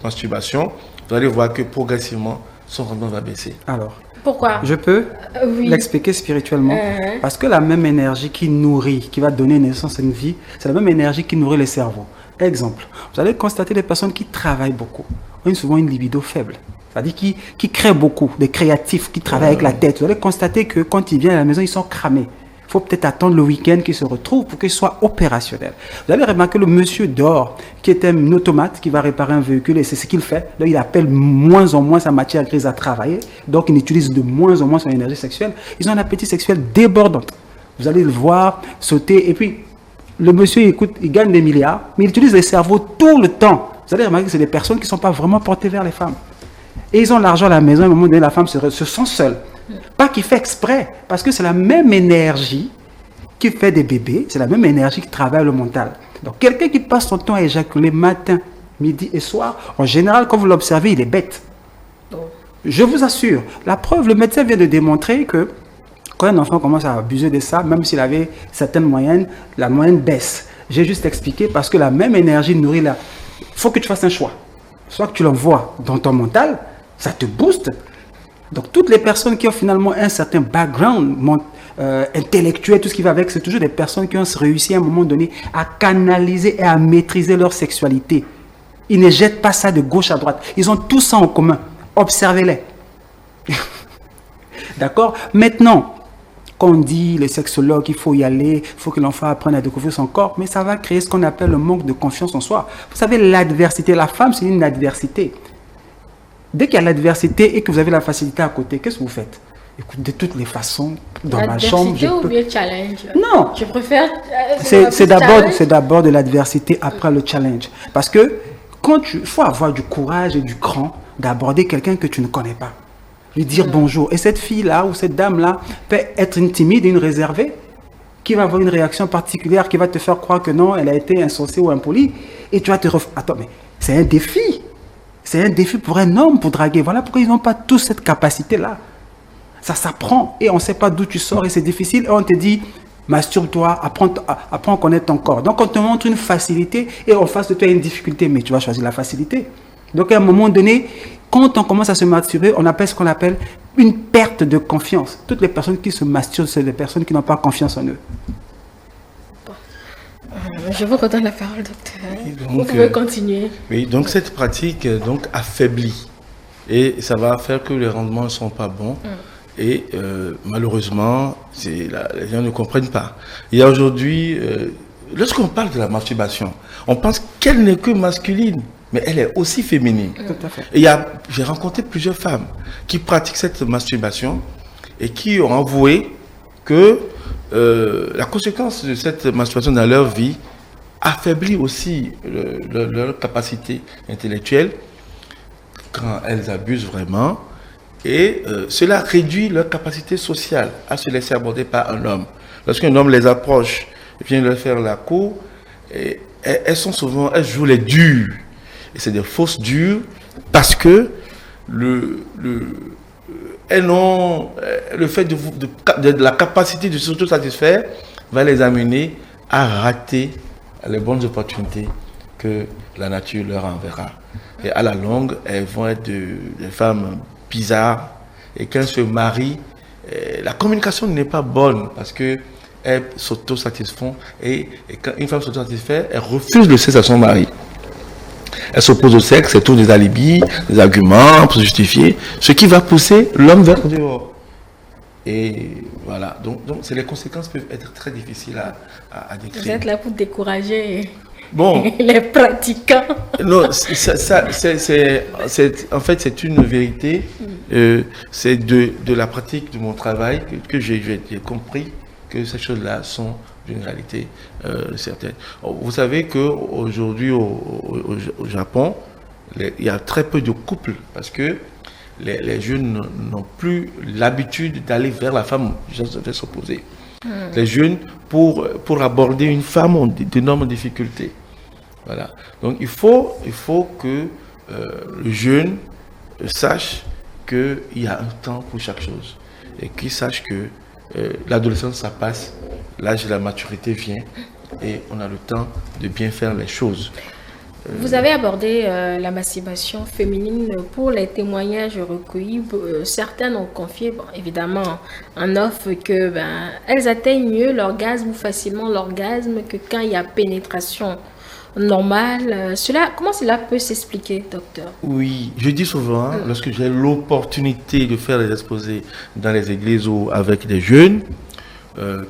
Speaker 3: masturbation, vous allez voir que progressivement, son rendement va baisser.
Speaker 2: Alors,
Speaker 1: Pourquoi?
Speaker 2: je peux
Speaker 1: Oui.
Speaker 2: l'expliquer spirituellement. Parce que la même énergie qui nourrit, qui va donner naissance à une vie, c'est la même énergie qui nourrit le cerveau. Exemple, vous allez constater des personnes qui travaillent beaucoup, ont souvent une libido faible. C'est-à-dire qui créent beaucoup, des créatifs, qui travaillent avec la tête. Vous allez constater que quand ils viennent à la maison, ils sont cramés. Il faut peut-être attendre le week-end qu'ils se retrouvent pour qu'ils soient opérationnels. Vous allez remarquer le monsieur dehors, qui est un automate, qui va réparer un véhicule, et c'est ce qu'il fait. Donc, il appelle moins en moins sa matière grise à travailler. Donc, il utilise de moins en moins son énergie sexuelle. Ils ont un appétit sexuel débordant. Vous allez le voir sauter. Et puis, le monsieur, écoute, il gagne des milliards, mais il utilise le cerveau tout le temps. Vous allez remarquer que c'est des personnes qui ne sont pas vraiment portées vers les femmes. Et ils ont l'argent à la maison, à un moment donné, la femme se sent seule. Pas qu'il fait exprès, parce que c'est la même énergie qui fait des bébés, c'est la même énergie qui travaille le mental. Donc, quelqu'un qui passe son temps à éjaculer matin, midi et soir, en général, quand vous l'observez, il est bête. Je vous assure, la preuve, le médecin vient de démontrer que quand un enfant commence à abuser de ça, même s'il avait certaines moyennes, la moyenne baisse. J'ai juste expliqué parce que la même énergie nourrit la... Il faut que tu fasses un choix. Soit que tu l'envoies dans ton mental, ça te booste. Donc, toutes les personnes qui ont finalement un certain background intellectuel, tout ce qui va avec, c'est toujours des personnes qui ont réussi à un moment donné à canaliser et à maîtriser leur sexualité. Ils ne jettent pas ça de gauche à droite. Ils ont tout ça en commun. Observez-les. D'accord? Maintenant, quand on dit les sexologues, il faut y aller, il faut que l'enfant apprenne à découvrir son corps, mais ça va créer ce qu'on appelle le manque de confiance en soi. Vous savez, l'adversité, la femme, c'est une adversité. Dès qu'il y a l'adversité et que vous avez la facilité à côté, qu'est-ce que vous faites? Écoute, de toutes les façons, dans ma chambre...
Speaker 1: L'adversité ou bien challenge?
Speaker 2: Non!
Speaker 1: Je préfère...
Speaker 2: C'est d'abord de l'adversité après le challenge. Parce que il faut avoir du courage et du cran d'aborder quelqu'un que tu ne connais pas. Lui dire bonjour. Et cette fille-là ou cette dame-là peut être une timide et une réservée qui va avoir une réaction particulière, qui va te faire croire que non, elle a été insensée ou impolie. Et tu vas te Attends, mais c'est un défi. C'est un défi pour un homme pour draguer. Voilà pourquoi ils n'ont pas tous cette capacité-là. Ça s'apprend et on ne sait pas d'où tu sors et c'est difficile. Et on te dit, masturbe-toi, apprends à connaître ton corps. Donc on te montre une facilité et en face de toi une difficulté, mais tu vas choisir la facilité. Donc à un moment donné, quand on commence à se masturber, on appelle ce qu'on appelle une perte de confiance. Toutes les personnes qui se masturbent, c'est des personnes qui n'ont pas confiance en eux.
Speaker 1: Je vous redonne la parole, docteur.
Speaker 3: Donc,
Speaker 1: vous pouvez continuer.
Speaker 3: Oui, donc cette pratique affaiblit. Et ça va faire que les rendements ne sont pas bons. Et malheureusement, les gens ne comprennent pas. Il y a aujourd'hui, lorsqu'on parle de la masturbation, on pense qu'elle n'est que masculine, mais elle est aussi féminine.
Speaker 2: Tout à fait.
Speaker 3: Et j'ai rencontré plusieurs femmes qui pratiquent cette masturbation et qui ont avoué que la conséquence de cette masturbation dans leur vie affaiblit aussi leur capacité intellectuelle quand elles abusent vraiment. Et cela réduit leur capacité sociale à se laisser aborder par un homme. Lorsqu'un homme les approche et vient leur faire la cour, elles jouent les dures. Et c'est des fausses dures parce que elles ont le fait de la capacité de s'auto-satisfaire va les amener à rater les bonnes opportunités que la nature leur enverra. Et à la longue, elles vont être des femmes bizarres. Et quand elles se marient, la communication n'est pas bonne parce qu'elles s'auto-satisfont. Et quand une femme s'auto-satisfait, elle refuse le sexe à son mari. Elle s'oppose au sexe, c'est tout des alibis, des arguments pour se justifier, ce qui va pousser l'homme vers le dehors. Et voilà, donc les conséquences peuvent être très difficiles à décrire.
Speaker 1: Vous êtes là pour décourager
Speaker 3: bon,
Speaker 1: les pratiquants.
Speaker 3: Non, en fait, c'est une vérité. C'est de la pratique de mon travail que j'ai compris que ces choses-là sont d'une réalité certaine. Vous savez qu'aujourd'hui au Japon, il y a très peu de couples parce que les jeunes n'ont plus l'habitude d'aller vers la femme, je vais s'opposer. Les jeunes, pour aborder une femme, ont d'énormes difficultés. Voilà. Donc il faut que le jeune sache qu'il y a un temps pour chaque chose et qu'il sache que l'adolescence, ça passe, l'âge de la maturité vient et on a le temps de bien faire les choses.
Speaker 1: Vous avez abordé la masturbation féminine. Pour les témoignages recueillis, certaines ont confié, bon, évidemment, en off, que elles atteignent mieux l'orgasme ou facilement l'orgasme que quand il y a pénétration normale. Comment cela peut s'expliquer, docteur?
Speaker 3: Oui, je dis souvent, lorsque j'ai l'opportunité de faire des exposés dans les églises ou avec des jeunes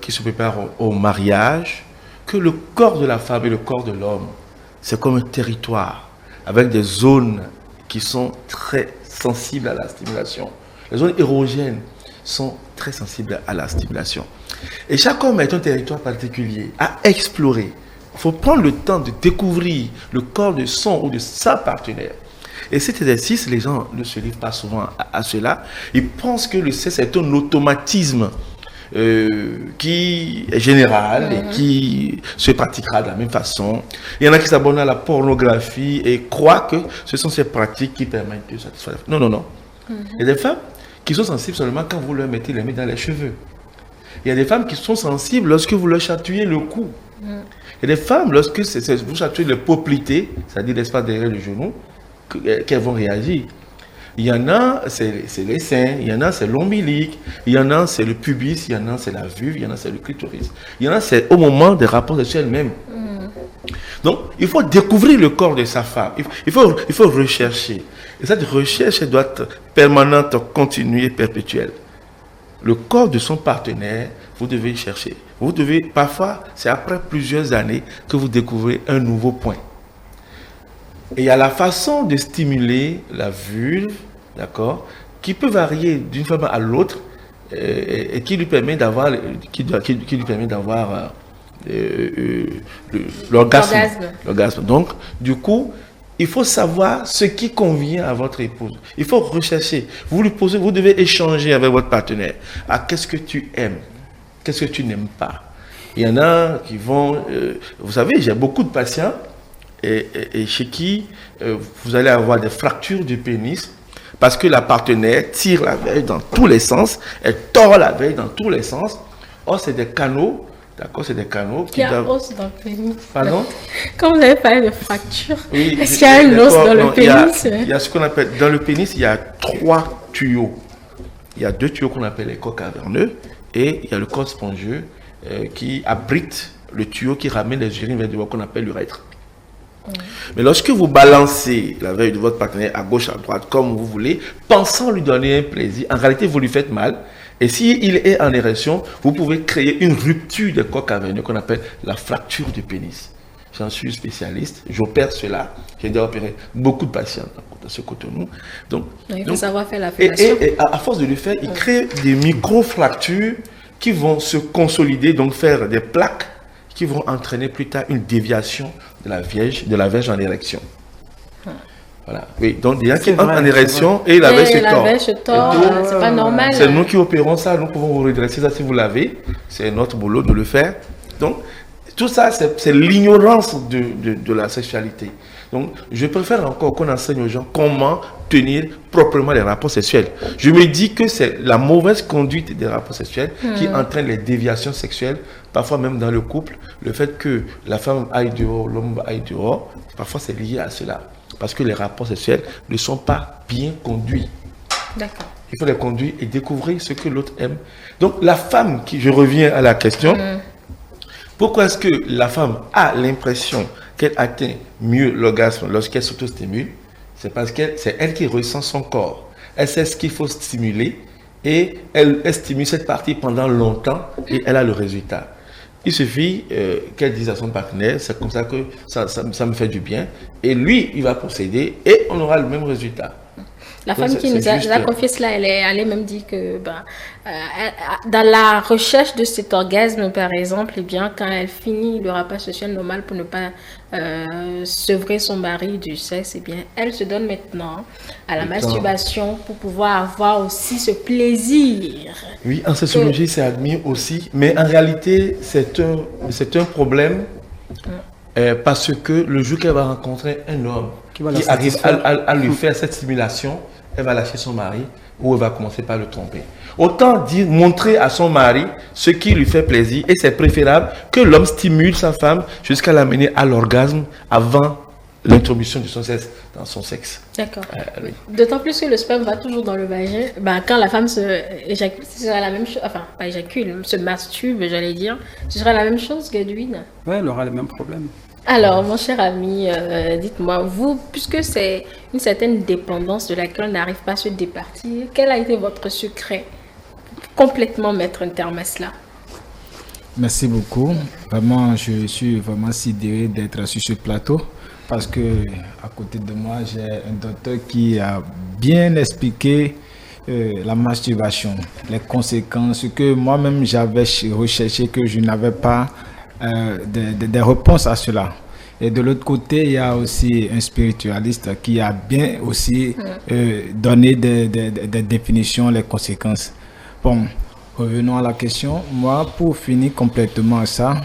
Speaker 3: qui se préparent au mariage, que le corps de la femme et le corps de l'homme, c'est comme un territoire avec des zones qui sont très sensibles à la stimulation. Les zones érogènes sont très sensibles à la stimulation. Et chaque homme est un territoire particulier à explorer. Il faut prendre le temps de découvrir le corps de son ou de sa partenaire. Et cet exercice, les gens ne se livrent pas souvent à cela. Ils pensent que le sexe est un automatisme qui est général et qui se pratiquera de la même façon. Il y en a qui s'abonnent à la pornographie et croient que ce sont ces pratiques qui permettent de satisfaire. Non, non, non. Il y a des femmes qui sont sensibles seulement quand vous leur mettez les mains dans les cheveux. Il y a des femmes qui sont sensibles lorsque vous leur chatouillez le cou. Il y a des femmes, lorsque vous chatouillez les poplités, c'est-à-dire l'espace derrière le genou, qu'elles vont réagir. Il y en a, c'est les seins, il y en a, c'est l'ombilic, il y en a, c'est le pubis, il y en a, c'est la vulve, il y en a, c'est le clitoris. Il y en a, c'est au moment des rapports sexuels même. Donc, il faut découvrir le corps de sa femme. Il faut rechercher. Et cette recherche elle doit être permanente, continue et perpétuelle. Le corps de son partenaire, vous devez y chercher. Parfois, c'est après plusieurs années que vous découvrez un nouveau point. Et il y a la façon de stimuler la vulve, d'accord, qui peut varier d'une femme à l'autre et qui lui permet d'avoir l'orgasme. Donc, du coup, il faut savoir ce qui convient à votre épouse. Il faut rechercher. Vous devez échanger avec votre partenaire. Qu'est-ce que tu aimes? Qu'est-ce que tu n'aimes pas? Il y en a qui vont... vous savez, j'ai beaucoup de patients et chez qui vous allez avoir des fractures du pénis parce que la partenaire tire la veille dans tous les sens, elle tord la veille dans tous les sens. Or, c'est des canaux, d'accord, c'est des canaux qui doivent...
Speaker 1: Il y a os dans le pénis.
Speaker 3: Pardon?
Speaker 1: Quand vous avez parlé de fracture,
Speaker 3: oui,
Speaker 1: est-ce qu'il y a un os dans le pénis?
Speaker 3: Il y a ce qu'on appelle, dans le pénis, il y a 3 tuyaux. Il y a 2 tuyaux qu'on appelle les corps caverneux et il y a le corps spongieux qui abrite le tuyau qui ramène les urines vers devant qu'on appelle l'urètre. Mais lorsque vous balancez la veille de votre partenaire à gauche, à droite, comme vous voulez, pensant lui donner un plaisir, en réalité, vous lui faites mal. Et s'il est en érection, vous pouvez créer une rupture des corps caverneux qu'on appelle la fracture du pénis. J'en suis spécialiste, j'opère cela. J'ai déjà opéré beaucoup de patients dans ce cotonou. Donc,
Speaker 1: il faut savoir faire la fellation.
Speaker 3: Et à force de le faire, il crée des micro-fractures qui vont se consolider, donc faire des plaques qui vont entraîner plus tard une déviation de la verge en érection. Voilà. Oui, donc il y a qui entrent en érection et la verge se tord.
Speaker 1: C'est pas normal.
Speaker 3: C'est nous qui opérons ça, nous pouvons vous redresser ça si vous l'avez. C'est notre boulot de le faire. Donc, tout ça, c'est l'ignorance de la sexualité. Donc, je préfère encore qu'on enseigne aux gens comment tenir proprement les rapports sexuels. Je me dis que c'est la mauvaise conduite des rapports sexuels qui entraîne les déviations sexuelles, parfois même dans le couple. Le fait que la femme aille dehors, l'homme aille dehors, parfois c'est lié à cela. Parce que les rapports sexuels ne sont pas bien conduits.
Speaker 1: D'accord.
Speaker 3: Il faut les conduire et découvrir ce que l'autre aime. Donc, la femme, je reviens à la question, pourquoi est-ce que la femme a l'impression qu'elle atteint mieux l'orgasme lorsqu'elle s'autostimule? C'est parce que c'est elle qui ressent son corps. Elle sait ce qu'il faut stimuler et elle stimule cette partie pendant longtemps et elle a le résultat. Il suffit qu'elle dise à son partenaire, c'est comme ça que ça me fait du bien. Et lui, il va procéder et on aura le même résultat.
Speaker 1: La
Speaker 3: Donc,
Speaker 1: femme qui nous a confié cela, elle est même dit que dans la recherche de cet orgasme, par exemple, eh bien, quand elle finit le repas social normal pour ne pas sevrer son mari du sexe, eh bien, elle se donne maintenant à la masturbation pour pouvoir avoir aussi ce plaisir.
Speaker 3: Oui, en sexologie, c'est admis aussi, mais en réalité, c'est un problème parce que le jour qu'elle va rencontrer un homme qui arrive à lui faire cette simulation, elle va lâcher son mari ou elle va commencer par le tromper. Autant dire, montrer à son mari ce qui lui fait plaisir et c'est préférable que l'homme stimule sa femme jusqu'à l'amener à l'orgasme avant l'introduction de son sexe dans son sexe.
Speaker 1: D'accord. Oui. D'autant plus que le sperme va toujours dans le vagin. Quand la femme éjacule, ce sera la même chose. Enfin, pas éjacule, se masturbe, j'allais dire. Ce sera la même chose, Godwin.
Speaker 2: Oui, elle aura le même problème.
Speaker 1: Alors, mon cher ami, dites-moi, vous, puisque c'est une certaine dépendance de laquelle on n'arrive pas à se départir, quel a été votre secret pour complètement mettre un terme à cela?
Speaker 4: Merci beaucoup. Vraiment, je suis vraiment sidéré d'être sur ce plateau parce que à côté de moi, j'ai un docteur qui a bien expliqué la masturbation, les conséquences que moi-même j'avais recherché que je n'avais pas des réponses à cela. Et de l'autre côté, il y a aussi un spiritualiste qui a bien aussi donné des définitions, les conséquences. Bon, revenons à la question. Moi, pour finir complètement ça,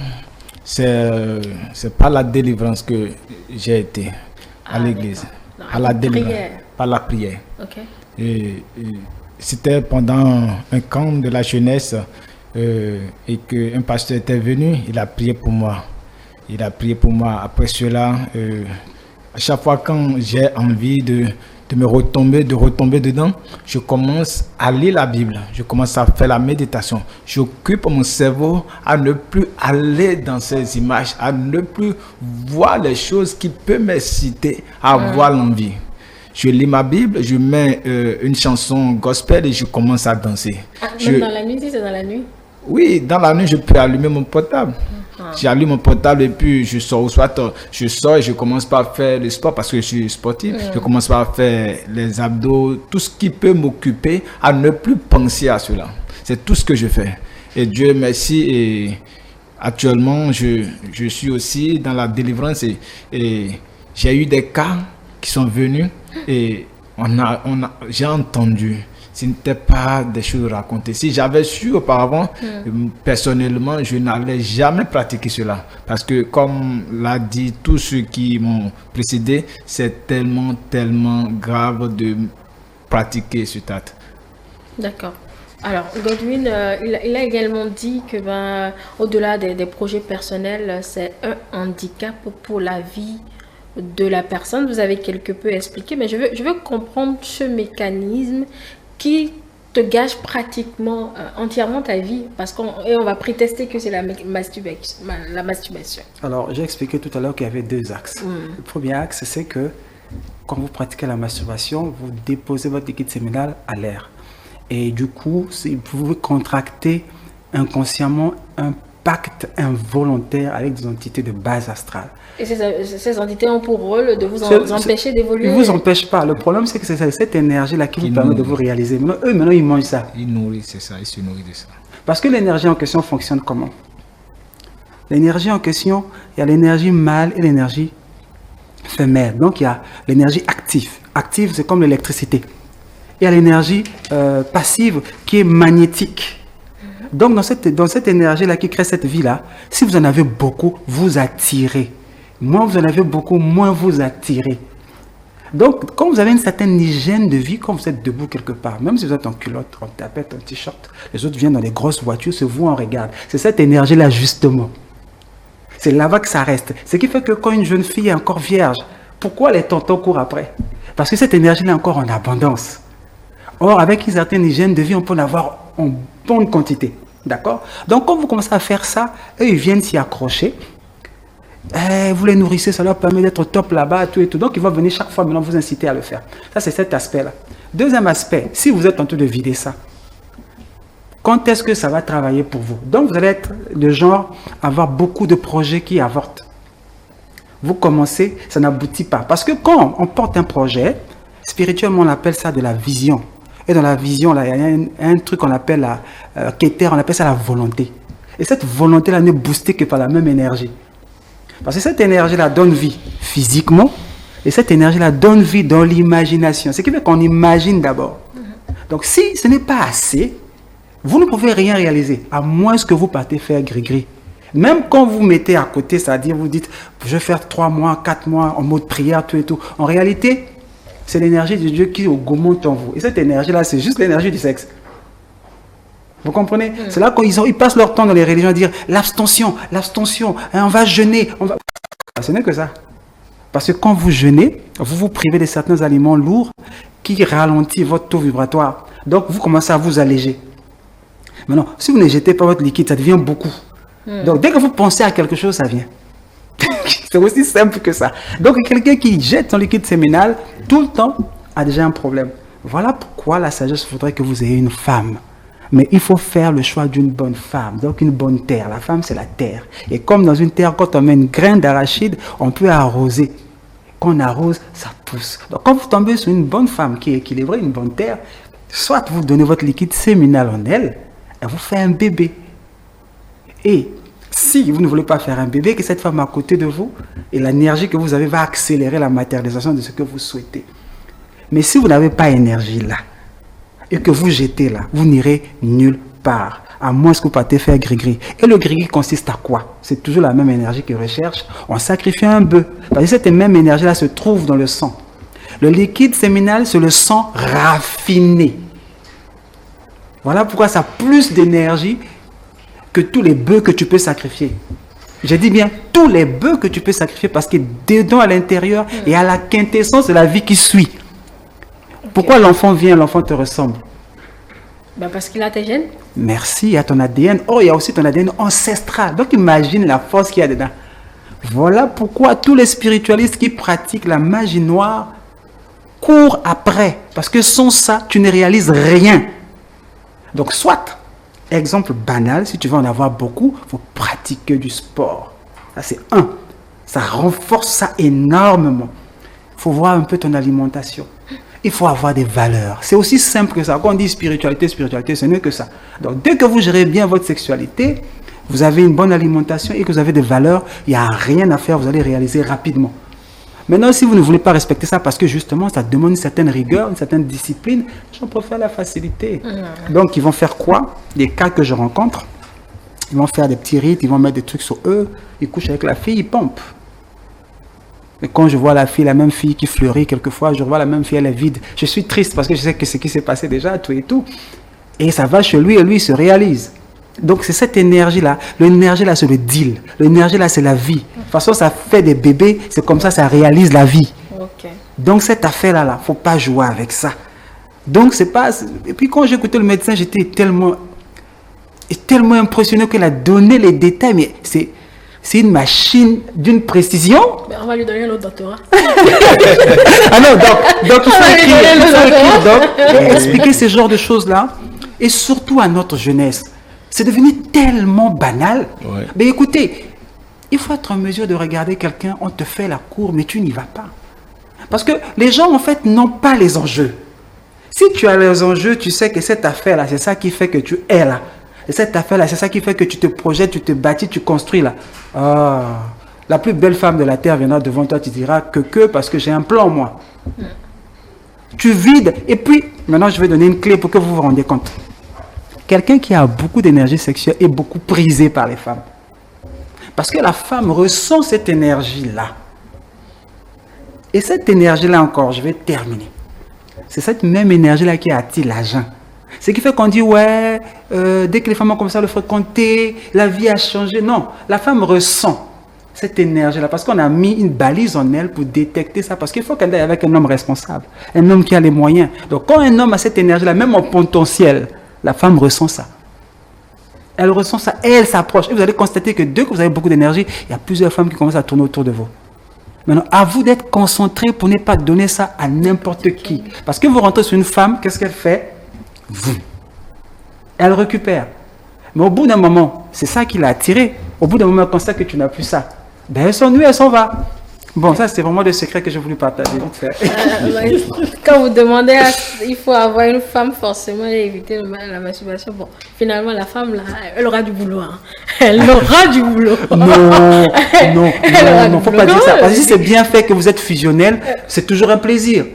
Speaker 4: c'est pas la délivrance que j'ai été à l'église, à la délivrance, par la prière.
Speaker 1: Okay.
Speaker 4: Et c'était pendant un camp de la jeunesse et qu'un pasteur était venu, il a prié pour moi. Il a prié pour moi. Après cela, à chaque fois quand j'ai envie de me retomber dedans, je commence à lire la Bible. Je commence à faire la méditation. J'occupe mon cerveau à ne plus aller dans ces images, à ne plus voir les choses qui peuvent m'exciter à avoir l'envie. Je lis ma Bible, je mets une chanson gospel et je commence à danser.
Speaker 1: Même dans la nuit, si c'est dans la nuit?
Speaker 4: Oui, dans la nuit, je peux allumer mon portable. J'allume mon portable et puis je sors. Soit je sors et je commence par faire le sport parce que je suis sportif. Je commence par faire les abdos, tout ce qui peut m'occuper à ne plus penser à cela. C'est tout ce que je fais. Et Dieu merci. Et actuellement, je suis aussi dans la délivrance et j'ai eu des cas qui sont venus et j'ai entendu. Ce n'était pas des choses racontées. Si j'avais su auparavant, personnellement, je n'allais jamais pratiquer cela. Parce que, comme l'a dit tous ceux qui m'ont précédé, c'est tellement, tellement grave de pratiquer cet acte.
Speaker 1: D'accord. Alors, Godwin, il a également dit que, au-delà des projets personnels, c'est un handicap pour la vie de la personne. Vous avez quelque peu expliqué, mais je veux comprendre ce mécanisme qui te gâche pratiquement entièrement ta vie, parce qu'on va prétester que c'est la masturbation.
Speaker 2: Alors, j'ai expliqué tout à l'heure qu'il y avait deux axes. Le premier axe, c'est que quand vous pratiquez la masturbation, vous déposez votre liquide séminal à l'air. Et du coup, vous pouvez contracter inconsciemment un pacte involontaire avec des entités de base astrale.
Speaker 1: Et ces entités ont pour rôle de vous empêcher d'évoluer.
Speaker 2: Ils ne vous empêchent pas. Le problème, c'est que c'est cette énergie-là qui vous permet de vous réaliser. Maintenant, ils mangent ça.
Speaker 4: Ils nourrissent, c'est ça. Ils se nourrissent de ça.
Speaker 2: Parce que l'énergie en question fonctionne comment? L'énergie en question, il y a l'énergie mâle et l'énergie femelle. Donc, il y a l'énergie active. Active, c'est comme l'électricité. Il y a l'énergie passive qui est magnétique. Donc, dans cette énergie-là qui crée cette vie-là, si vous en avez beaucoup, vous attirez. Moins vous en avez beaucoup, moins vous attirez. Donc, quand vous avez une certaine hygiène de vie, quand vous êtes debout quelque part, même si vous êtes en culotte, en tapette, en t-shirt, les autres viennent dans les grosses voitures, c'est vous, on regarde. C'est cette énergie-là, justement. C'est là-bas que ça reste. Ce qui fait que quand une jeune fille est encore vierge, pourquoi les tontons courent après? Parce que cette énergie-là est encore en abondance. Or, avec une certaine hygiène de vie, on peut en avoir en bonne quantité. D'accord? Donc, quand vous commencez à faire ça, eux, ils viennent s'y accrocher. Vous les nourrissez, ça leur permet d'être au top là-bas, tout et tout. Donc, ils vont venir chaque fois maintenant vous inciter à le faire. Ça, c'est cet aspect-là. Deuxième aspect, si vous êtes en train de vider ça, quand est-ce que ça va travailler pour vous? Donc, vous allez être de genre à avoir beaucoup de projets qui avortent. Vous commencez, ça n'aboutit pas. Parce que quand on porte un projet, Spirituellement, on appelle ça de la vision. Et dans la vision, là, il y a un truc qu'on appelle Keter, on appelle ça la volonté. Et cette volonté-là n'est boostée que par la même énergie. Parce que cette énergie-là donne vie physiquement, et cette énergie-là donne vie dans l'imagination. Ce qui fait qu'on imagine d'abord. Donc si ce n'est pas assez, vous ne pouvez rien réaliser, à moins que vous partez faire gris-gris. Même quand vous mettez à côté, c'est-à-dire vous dites, je vais faire 3 mois, 4 mois en mode prière, tout et tout. En réalité, c'est l'énergie de Dieu qui augmente en vous. Et cette énergie-là, c'est juste l'énergie du sexe. Vous comprenez? C'est là qu'ils passent leur temps dans les religions à dire l'abstention, hein, on va jeûner. Ce n'est que ça. Parce que quand vous jeûnez, vous vous privez de certains aliments lourds qui ralentissent votre taux vibratoire. Donc, vous commencez à vous alléger. Maintenant, si vous ne jetez pas votre liquide, ça devient beaucoup. Donc, dès que vous pensez à quelque chose, ça vient. C'est aussi simple que ça. Donc, quelqu'un qui jette son liquide séminal tout le temps a déjà un problème. Voilà pourquoi la sagesse voudrait que vous ayez une femme. Mais il faut faire le choix d'une bonne femme, donc une bonne terre. La femme, c'est la terre. Et comme dans une terre, quand on met une graine d'arachide, on peut arroser. Quand on arrose, ça pousse. Donc quand vous tombez sur une bonne femme qui est équilibrée, une bonne terre, soit vous donnez votre liquide séminal en elle, elle vous fait un bébé. Et si vous ne voulez pas faire un bébé, que cette femme à côté de vous, et l'énergie que vous avez va accélérer la matérialisation de ce que vous souhaitez. Mais si vous n'avez pas énergie là, et que vous jetez là, vous n'irez nulle part, à moins que vous partez faire gris-gris. Et le gris-gris consiste à quoi? C'est toujours la même énergie que recherche. On sacrifie un bœuf. Parce que cette même énergie-là se trouve dans le sang. Le liquide séminal, c'est le sang raffiné. Voilà pourquoi ça a plus d'énergie que tous les bœufs que tu peux sacrifier. Je dis bien tous les bœufs que tu peux sacrifier parce que dedans, à l'intérieur, et à la quintessence de la vie qui suit. Pourquoi l'enfant vient, l'enfant te ressemble?
Speaker 1: Parce qu'il a tes gènes.
Speaker 2: Merci, il y a ton ADN. Oh, il y a aussi ton ADN ancestral. Donc imagine la force qu'il y a dedans. Voilà pourquoi tous les spiritualistes qui pratiquent la magie noire courent après. Parce que sans ça, tu ne réalises rien. Donc soit, exemple banal, si tu veux en avoir beaucoup, il faut pratiquer du sport. Ça c'est un. Ça renforce ça énormément. Il faut voir un peu ton alimentation. Il faut avoir des valeurs. C'est aussi simple que ça. Quand on dit spiritualité, ce n'est que ça. Donc, dès que vous gérez bien votre sexualité, vous avez une bonne alimentation et que vous avez des valeurs, il n'y a rien à faire, vous allez réaliser rapidement. Maintenant, si vous ne voulez pas respecter ça, parce que justement, ça demande une certaine rigueur, une certaine discipline, j'en préfère la facilité. Donc, ils vont faire quoi? Les cas que je rencontre, ils vont faire des petits rites, ils vont mettre des trucs sur eux, ils couchent avec la fille, ils pompent. Mais quand je vois la fille, la même fille qui fleurit quelquefois, je vois la même fille, elle est vide. Je suis triste parce que je sais que ce qui s'est passé déjà, tout et tout. Et ça va chez lui et lui il se réalise. Donc c'est cette énergie-là. L'énergie-là, c'est le deal. L'énergie-là, c'est la vie. De toute façon, ça fait des bébés, c'est comme ça réalise la vie.
Speaker 1: Okay.
Speaker 2: Donc cette affaire-là, il ne faut pas jouer avec ça. Donc c'est pas... Et puis quand j'écoutais le médecin, j'étais tellement impressionné qu'il a donné les détails, mais c'est une machine d'une précision.
Speaker 1: On va lui donner un autre doctorat.
Speaker 2: Ah non, donc il faut écrire, donc, et expliquer ce genre de choses-là. Et surtout à notre jeunesse. C'est devenu tellement banal.
Speaker 3: Ouais.
Speaker 2: Mais écoutez, il faut être en mesure de regarder quelqu'un, on te fait la cour, mais tu n'y vas pas. Parce que les gens, en fait, n'ont pas les enjeux. Si tu as les enjeux, tu sais que cette affaire-là, c'est ça qui fait que tu es là. Et cette affaire-là, c'est ça qui fait que tu te projettes, tu te bâtis, tu construis là. Ah, la plus belle femme de la terre viendra devant toi, tu diras que parce que j'ai un plan, moi. Tu vides. Et puis, maintenant, je vais donner une clé pour que vous vous rendiez compte. Quelqu'un qui a beaucoup d'énergie sexuelle est beaucoup prisé par les femmes. Parce que la femme ressent cette énergie-là. Et cette énergie-là encore, je vais terminer. C'est cette même énergie-là qui attire l'argent. Ce qui fait qu'on dit, ouais, dès que les femmes ont commencé à le fréquenter, la vie a changé. Non, la femme ressent cette énergie-là parce qu'on a mis une balise en elle pour détecter ça. Parce qu'il faut qu'elle aille avec un homme responsable, un homme qui a les moyens. Donc quand un homme a cette énergie-là, même en potentiel, la femme ressent ça. Elle ressent ça et elle s'approche. Et vous allez constater que dès que vous avez beaucoup d'énergie, il y a plusieurs femmes qui commencent à tourner autour de vous. Maintenant, à vous d'être concentré pour ne pas donner ça à n'importe qui. Parce que vous rentrez sur une femme, qu'est-ce qu'elle fait? Elle récupère. Mais au bout d'un moment, c'est ça qui l'a attiré. Au bout d'un moment, elle constate que tu n'as plus ça. Ben, elle s'ennuie, elle s'en va. Bon, ça, c'est vraiment des secrets que j'ai voulu partager. Donc,
Speaker 1: Quand vous demandez, il faut avoir une femme forcément et éviter la masturbation. Bon, finalement, la femme, là, elle aura du boulot. Hein. Elle aura du boulot.
Speaker 2: Non, faut pas dire ça. Parce que si c'est bien fait, que vous êtes fusionnel, c'est toujours un plaisir.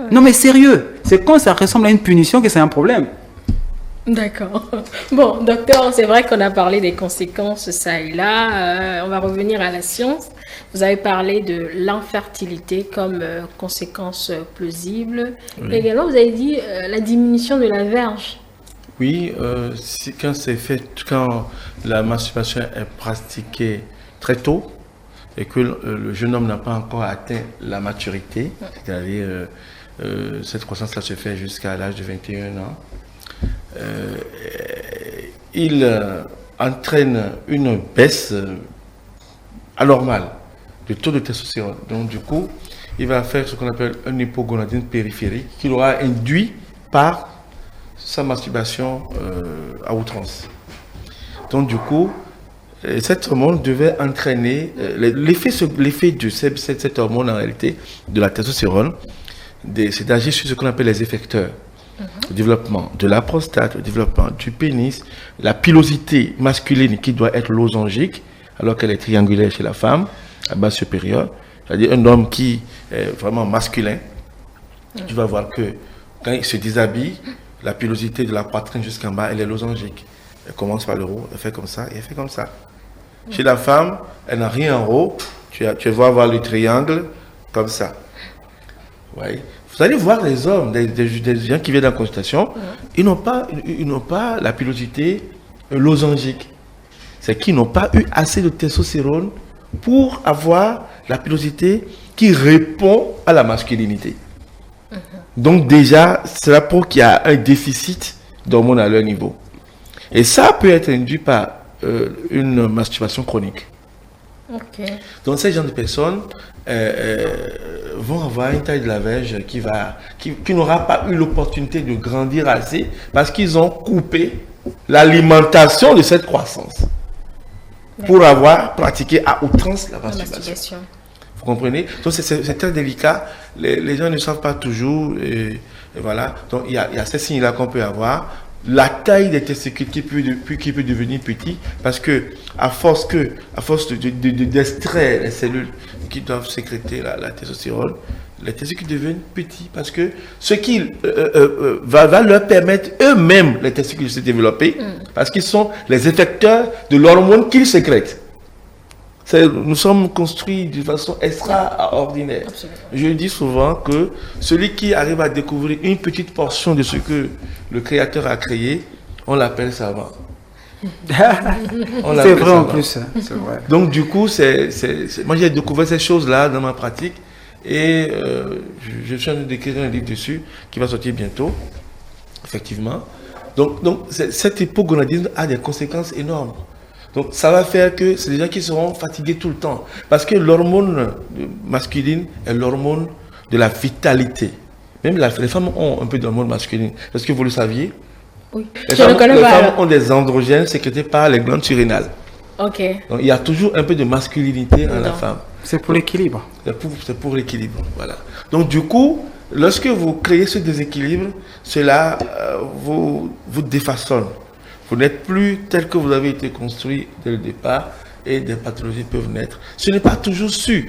Speaker 2: Non, mais sérieux, c'est quand ça ressemble à une punition que c'est un problème.
Speaker 1: D'accord. Bon, docteur, c'est vrai qu'on a parlé des conséquences ça et là. On va revenir à la science. Vous avez parlé de l'infertilité comme conséquence plausible. Oui. Également, vous avez dit la diminution de la verge.
Speaker 3: Oui, quand la masturbation est pratiquée très tôt et que le jeune homme n'a pas encore atteint la maturité, c'est-à-dire cette croissance-là se fait jusqu'à l'âge de 21 ans, il entraîne une baisse anormale du taux de testostérone. Donc, du coup, il va faire ce qu'on appelle un hypogonadisme périphérique qu'il aura induit par sa masturbation à outrance. Donc, du coup, cette hormone devait entraîner l'effet de cette hormone en réalité, de la testostérone, c'est d'agir sur ce qu'on appelle les effecteurs. Le développement de la prostate, le développement du pénis, la pilosité masculine qui doit être losangique alors qu'elle est triangulaire chez la femme, à base supérieure. C'est-à-dire un homme qui est vraiment masculin, tu vas voir que quand il se déshabille, la pilosité de la poitrine jusqu'en bas, elle est losangique. Elle commence par le haut, elle fait comme ça et elle fait comme ça. Chez la femme, elle n'a rien en haut, tu vas avoir le triangle comme ça. Ouais. Vous allez voir les hommes, des gens qui viennent en consultation, ils n'ont pas la pilosité losangique. C'est qu'ils n'ont pas eu assez de testostérone pour avoir la pilosité qui répond à la masculinité. Donc déjà, c'est là pour qu'il y a un déficit d'hormones à leur niveau. Et ça peut être induit par une masturbation chronique.
Speaker 1: Okay.
Speaker 3: Donc ces gens de personnes vont avoir une taille de la verge qui n'aura pas eu l'opportunité de grandir assez parce qu'ils ont coupé l'alimentation de cette croissance pour avoir pratiqué à outrance la masturbation. Vous comprenez? Donc c'est très délicat. Les gens ne savent pas toujours. Et voilà. Donc il y a ces signes-là qu'on peut avoir. La taille des testicules qui peut devenir petit parce que à force d'extraire les cellules qui doivent sécréter la testostérone, les testicules deviennent petits parce que ce qui va leur permettre eux-mêmes les testicules de se développer parce qu'ils sont les effecteurs de l'hormone qu'ils sécrètent. Nous sommes construits de façon extraordinaire. Absolument. Je dis souvent que celui qui arrive à découvrir une petite portion de ce que le Créateur a créé, on l'appelle savant.
Speaker 2: C'est vrai en plus. C'est vrai.
Speaker 3: Donc du coup, moi j'ai découvert ces choses-là dans ma pratique et je suis en train d'écrire un livre dessus qui va sortir bientôt, effectivement. Donc cet hypogonadisme a des conséquences énormes. Donc ça va faire que c'est des gens qui seront fatigués tout le temps. Parce que l'hormone masculine est l'hormone de la vitalité. Même les femmes ont un peu d'hormone masculine. Est-ce que vous le saviez?
Speaker 1: Oui.
Speaker 3: Les femmes ont des androgènes sécrétés par les glandes surrénales.
Speaker 1: Ok.
Speaker 3: Donc il y a toujours un peu de masculinité en la femme.
Speaker 2: C'est pour l'équilibre.
Speaker 3: C'est pour l'équilibre. Voilà. Donc du coup, lorsque vous créez ce déséquilibre, cela vous défaçonne. Vous n'êtes plus tel que vous avez été construit dès le départ et des pathologies peuvent naître. Ce n'est pas toujours sûr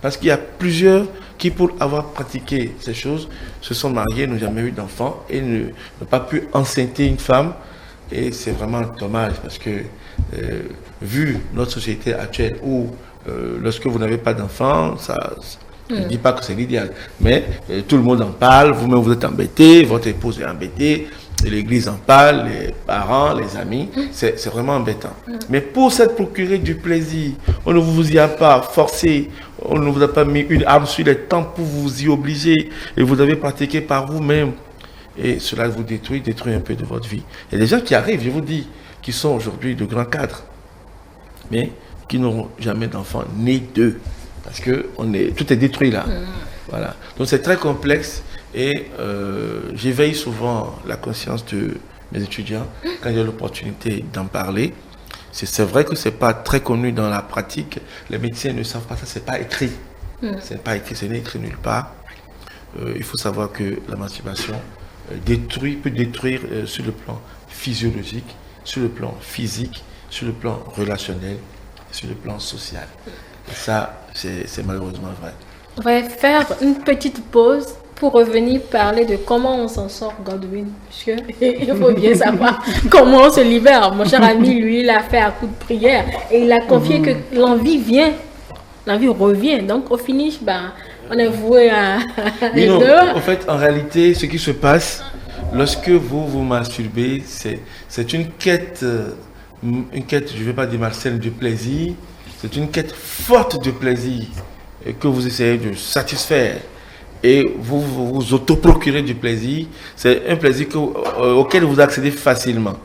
Speaker 3: parce qu'il y a plusieurs qui, pour avoir pratiqué ces choses, se sont mariés, n'ont jamais eu d'enfants et n'ont pas pu enceinter une femme. Et c'est vraiment dommage parce que, vu notre société actuelle où lorsque vous n'avez pas d'enfants, je ne dis pas que c'est l'idéal, mais tout le monde en parle, vous-même vous êtes embêté, votre épouse est embêtée. L'église en parle, les parents, les amis, c'est vraiment embêtant. Mais pour s'être procuré du plaisir, on ne vous y a pas forcé, on ne vous a pas mis une arme sur les tempes pour vous y obliger, et vous avez pratiqué par vous-même. Et cela vous détruit un peu de votre vie. Il y a des gens qui arrivent, je vous dis, qui sont aujourd'hui de grands cadres, mais qui n'auront jamais d'enfants nés d'eux, parce que tout est détruit là. Voilà. Donc c'est très complexe. Et j'éveille souvent la conscience de mes étudiants quand j'ai l'opportunité d'en parler. C'est vrai que ce n'est pas très connu dans la pratique. Les médecins ne savent pas ça, ce n'est pas écrit. Ce n'est pas écrit, ce n'est écrit nulle part. Il faut savoir que la masturbation peut détruire sur le plan physiologique, sur le plan physique, sur le plan relationnel, sur le plan social. Et ça, c'est malheureusement vrai.
Speaker 1: On va faire une petite pause pour revenir parler de comment on s'en sort, Godwin. Parce il faut bien savoir comment on se libère. Mon cher ami, lui, il a fait un coup de prière et il a confié que l'envie vient, l'envie revient. Donc, au finish, on est voué à
Speaker 3: les deux. En fait, en réalité, ce qui se passe lorsque vous masturbez, c'est une quête, je ne vais pas dire malsaine, du plaisir. C'est une quête forte de plaisir que vous essayez de satisfaire. Et vous vous autoprocurez du plaisir. C'est un plaisir auquel vous accédez facilement.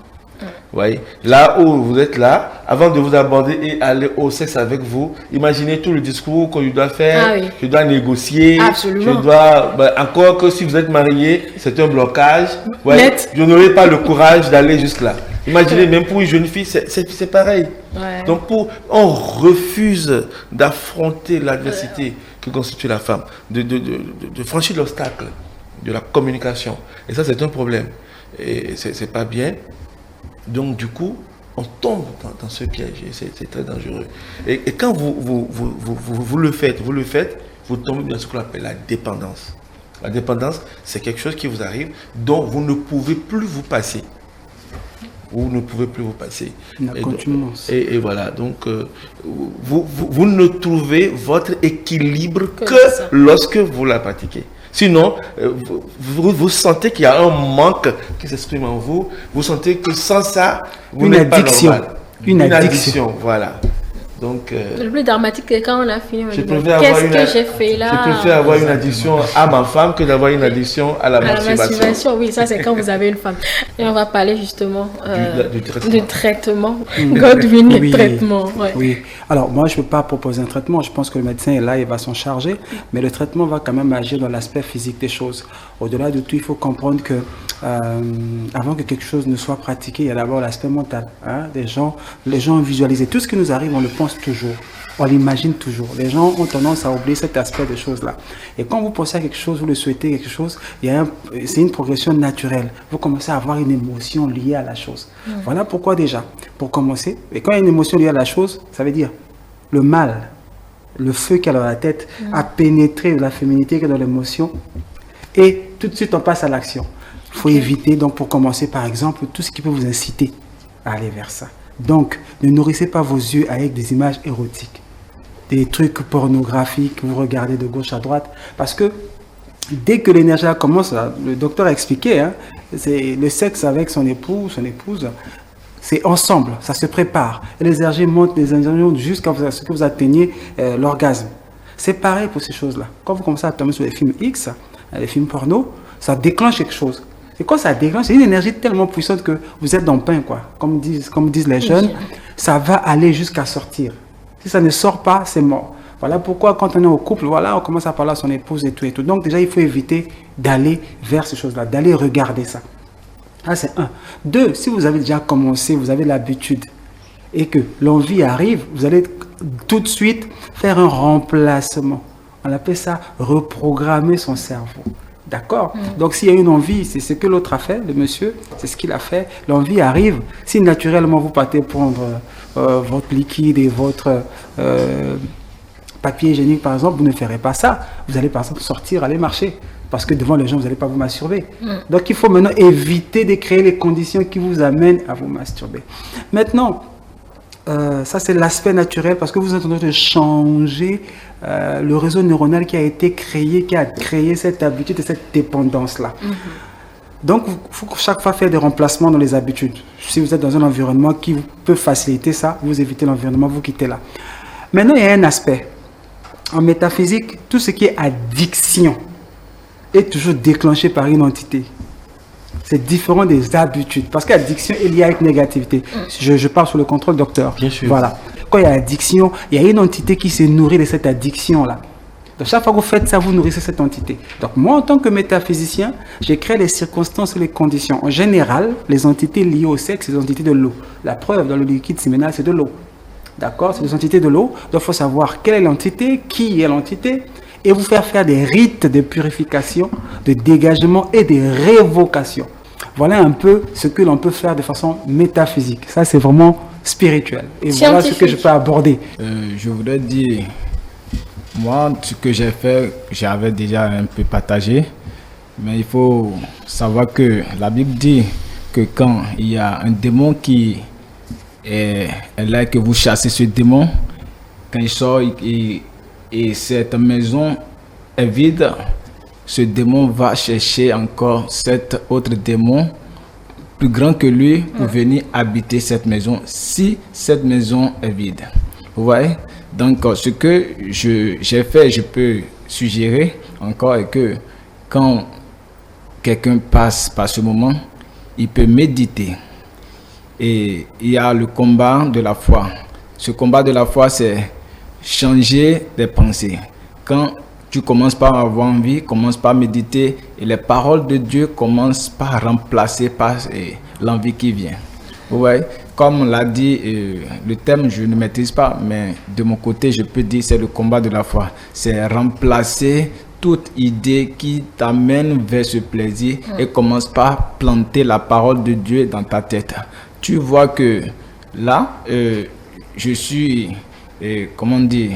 Speaker 3: Vous voyez, là où vous êtes là, avant de vous aborder et aller au sexe avec vous, imaginez tout le discours que je dois faire, je dois négocier.
Speaker 1: Absolument.
Speaker 3: Je dois, encore que si vous êtes marié, c'est un blocage. Ouais, je n'aurai pas le courage d'aller jusque là. Imaginez, même pour une jeune fille, c'est pareil.
Speaker 1: Ouais.
Speaker 3: Donc, on refuse d'affronter l'adversité que constitue la femme, de franchir l'obstacle de la communication. Et ça, c'est un problème. Et c'est pas bien. Donc, du coup, on tombe dans ce piège. C'est très dangereux. Et quand vous le faites, vous tombez dans ce qu'on appelle la dépendance. La dépendance, c'est quelque chose qui vous arrive dont vous ne pouvez plus vous passer. Vous ne pouvez plus vous passer. Et voilà, donc vous ne trouvez votre équilibre que lorsque vous la pratiquez. Sinon, vous sentez qu'il y a un manque qui s'exprime en vous. Vous sentez que sans ça, vous n'êtes pas normal. Une addiction, voilà. Donc,
Speaker 1: le plus dramatique, c'est quand on a fini.
Speaker 3: Qu'est-ce
Speaker 1: que j'ai fait là?
Speaker 3: Je préfère avoir une addiction à ma femme que d'avoir une addiction à la masturbation.
Speaker 1: Oui, ça c'est quand vous avez une femme. Et on va parler justement du traitement. Godwin, le traitement. Ouais.
Speaker 2: Oui. Alors moi, je ne peux pas proposer un traitement. Je pense que le médecin est là, il va s'en charger. Mais le traitement va quand même agir dans l'aspect physique des choses. Au-delà de tout, il faut comprendre que avant que quelque chose ne soit pratiqué, il y a d'abord l'aspect mental. Hein? Les gens visualisent. Tout ce qui nous arrive, on le pense toujours. On l'imagine toujours. Les gens ont tendance à oublier cet aspect de choses-là. Et quand vous pensez à quelque chose, vous le souhaitez quelque chose, c'est une progression naturelle. Vous commencez à avoir une émotion liée à la chose. Voilà pourquoi déjà, pour commencer, et quand il y a une émotion liée à la chose, ça veut dire le mal, le feu qui est dans la tête, a pénétré la féminité qui est dans l'émotion. Et tout de suite, on passe à l'action. Il faut éviter, donc pour commencer, par exemple, tout ce qui peut vous inciter à aller vers ça. Donc, ne nourrissez pas vos yeux avec des images érotiques, des trucs pornographiques que vous regardez de gauche à droite, parce que dès que l'énergie commence, le docteur a expliqué, hein, c'est le sexe avec son époux, son épouse, c'est ensemble, ça se prépare. Et les énergies montent, jusqu'à ce que vous atteigniez l'orgasme. C'est pareil pour ces choses-là. Quand vous commencez à tomber sur les films X, les films porno, ça déclenche quelque chose. Et quand ça déclenche, c'est une énergie tellement puissante que vous êtes dans le pain, quoi. Comme disent les jeunes, ça va aller jusqu'à sortir. Si ça ne sort pas, c'est mort. Voilà pourquoi quand on est au couple, voilà, on commence à parler à son épouse et tout et tout. Donc déjà, il faut éviter d'aller vers ces choses-là, d'aller regarder ça. Ah, c'est un. Deux, si vous avez déjà commencé, vous avez l'habitude et que l'envie arrive, vous allez tout de suite faire un remplacement. On appelle ça reprogrammer son cerveau. D'accord? Donc, s'il y a une envie, c'est ce que l'autre a fait, le monsieur, c'est ce qu'il a fait. L'envie arrive. Si naturellement vous partez prendre votre liquide et votre papier hygiénique, par exemple, vous ne ferez pas ça. Vous allez, par exemple, sortir, aller marcher. Parce que devant les gens, vous n'allez pas vous masturber. Donc, il faut maintenant éviter de créer les conditions qui vous amènent à vous masturber. Maintenant, ça, c'est l'aspect naturel parce que vous êtes en train de changer le réseau neuronal qui a été créé, qui a créé cette habitude et cette dépendance-là. Donc, il faut chaque fois faire des remplacements dans les habitudes. Si vous êtes dans un environnement qui peut faciliter ça, vous évitez l'environnement, vous quittez là. Maintenant, il y a un aspect. En métaphysique, tout ce qui est addiction est toujours déclenché par une entité. C'est différent des habitudes. Parce qu'addiction est liée avec négativité. Je parle sous le contrôle docteur.
Speaker 3: Bien sûr.
Speaker 2: Voilà. Quand il y a addiction, il y a une entité qui se nourrit de cette addiction-là. Donc, chaque fois que vous faites ça, vous nourrissez cette entité. Donc, moi, en tant que métaphysicien, j'ai créé les circonstances et les conditions. En général, les entités liées au sexe, c'est les entités de l'eau. La preuve, dans le liquide séminal, c'est de l'eau. D'accord? C'est des entités de l'eau. Donc, il faut savoir quelle est l'entité, qui est l'entité, et vous faire des rites de purification, de dégagement et de révocation. Voilà un peu ce que l'on peut faire de façon métaphysique. Ça, c'est vraiment spirituel. Et voilà ce que je peux aborder.
Speaker 4: Je voudrais dire, moi, ce que j'ai fait, j'avais déjà un peu partagé. Mais il faut savoir que la Bible dit que quand il y a un démon qui est là, que vous chassez ce démon, quand il sort et cette maison est vide, ce démon va chercher encore cet autre démon plus grand que lui pour venir habiter cette maison si cette maison est vide. Vous voyez? Donc ce que j'ai fait, je peux suggérer encore, est que quand quelqu'un passe par ce moment, il peut méditer. Et il y a le combat de la foi. Ce combat de la foi, c'est changer des pensées. Quand tu commences par avoir envie, commence par méditer, et les paroles de Dieu commencent par remplacer par l'envie qui vient. Vous voyez? Comme on l'a dit, le thème, je ne maîtrise pas, mais de mon côté, je peux dire c'est le combat de la foi. C'est remplacer toute idée qui t'amène vers ce plaisir et commence par planter la parole de Dieu dans ta tête. Tu vois que là, je suis, comment dire,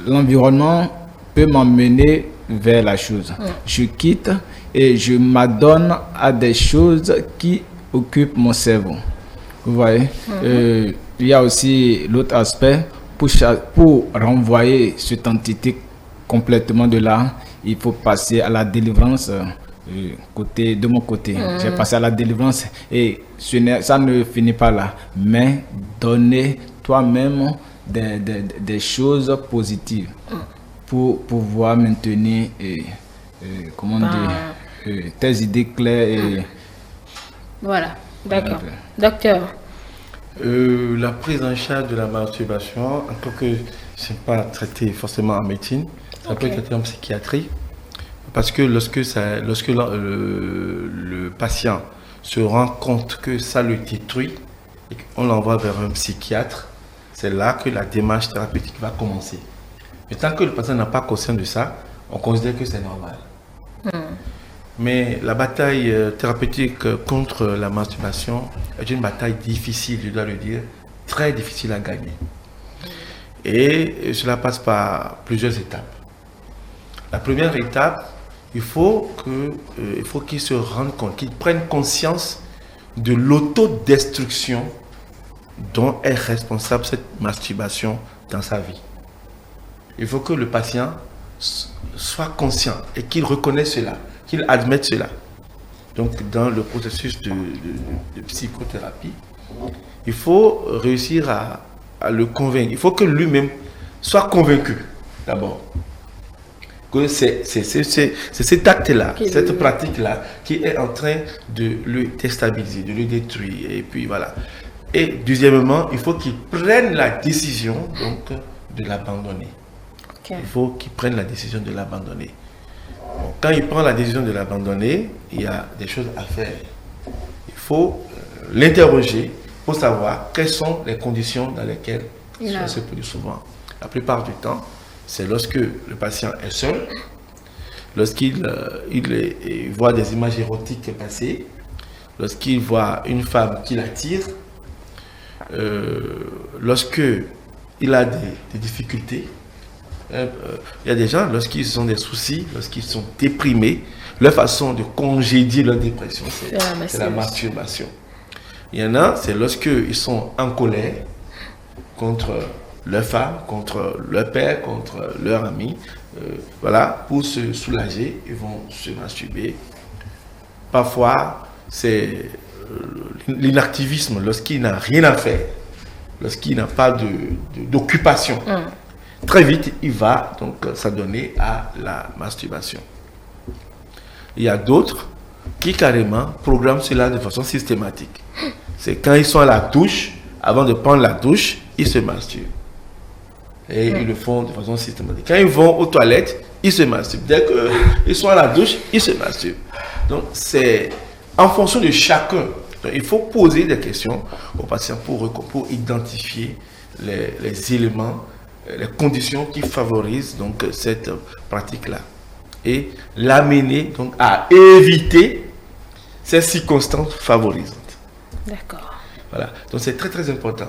Speaker 4: l'environnement peut m'emmener vers la chose. Je quitte et je m'adonne à des choses qui occupent mon cerveau. Vous voyez? Il y a aussi l'autre aspect, pour renvoyer cette entité complètement de là, il faut passer à la délivrance de mon côté. J'ai passé à la délivrance et ça ne finit pas là. Mais donner toi-même des choses positives pour pouvoir maintenir tes idées claires.
Speaker 1: Voilà, d'accord. Docteur.
Speaker 3: La prise en charge de la masturbation, encore que ce n'est pas traité forcément en médecine, ça peut être traité en psychiatrie, parce que lorsque le patient se rend compte que ça le détruit et qu'on l'envoie vers un psychiatre, c'est là que la démarche thérapeutique va commencer. Mais tant que le patient n'a pas conscience de ça, on considère que c'est normal. Mais la bataille thérapeutique contre la masturbation est une bataille difficile, je dois le dire, très difficile à gagner. Et cela passe par plusieurs étapes. La première étape, il faut qu'ils se rendent compte, qu'ils prennent conscience de l'autodestruction dont est responsable cette masturbation dans sa vie. Il faut que le patient soit conscient et qu'il reconnaisse cela, qu'il admette cela. Donc, dans le processus de psychothérapie, il faut réussir à le convaincre. Il faut que lui-même soit convaincu, d'abord, que c'est cet acte-là, cette pratique-là, qui est en train de le déstabiliser, de le détruire. Et puis voilà. Et deuxièmement, il faut qu'il prenne la décision donc, de l'abandonner. Il faut qu'il prenne la décision de l'abandonner. Bon, quand il prend la décision de l'abandonner, il y a des choses à faire. Il faut l'interroger pour savoir quelles sont les conditions dans lesquelles cela se produit souvent. La plupart du temps, c'est lorsque le patient est seul, lorsqu'il voit des images érotiques passer, lorsqu'il voit une femme qui l'attire, lorsqu'il a des difficultés. Il y a des gens, lorsqu'ils ont des soucis, lorsqu'ils sont déprimés, leur façon de congédier leur dépression, c'est la masturbation. Il y en a, c'est lorsqu'ils sont en colère contre leur femme, contre leur père, contre leur ami. Voilà, pour se soulager, ils vont se masturber. Parfois, c'est l'inactivisme, lorsqu'il n'a rien à faire, lorsqu'il n'a pas d'occupation. Très vite, il va donc s'adonner à la masturbation. Il y a d'autres qui carrément programment cela de façon systématique. C'est quand ils sont à la douche, avant de prendre la douche, ils se masturbent. Et ils le font de façon systématique. Quand ils vont aux toilettes, ils se masturbent. Dès qu'ils sont à la douche, ils se masturbent. Donc c'est en fonction de chacun Donc, il faut poser des questions aux patients pour identifier les éléments, les conditions qui favorisent donc cette pratique-là et l'amener donc à éviter ces circonstances favorisantes.
Speaker 1: D'accord.
Speaker 3: Voilà. Donc c'est très très important.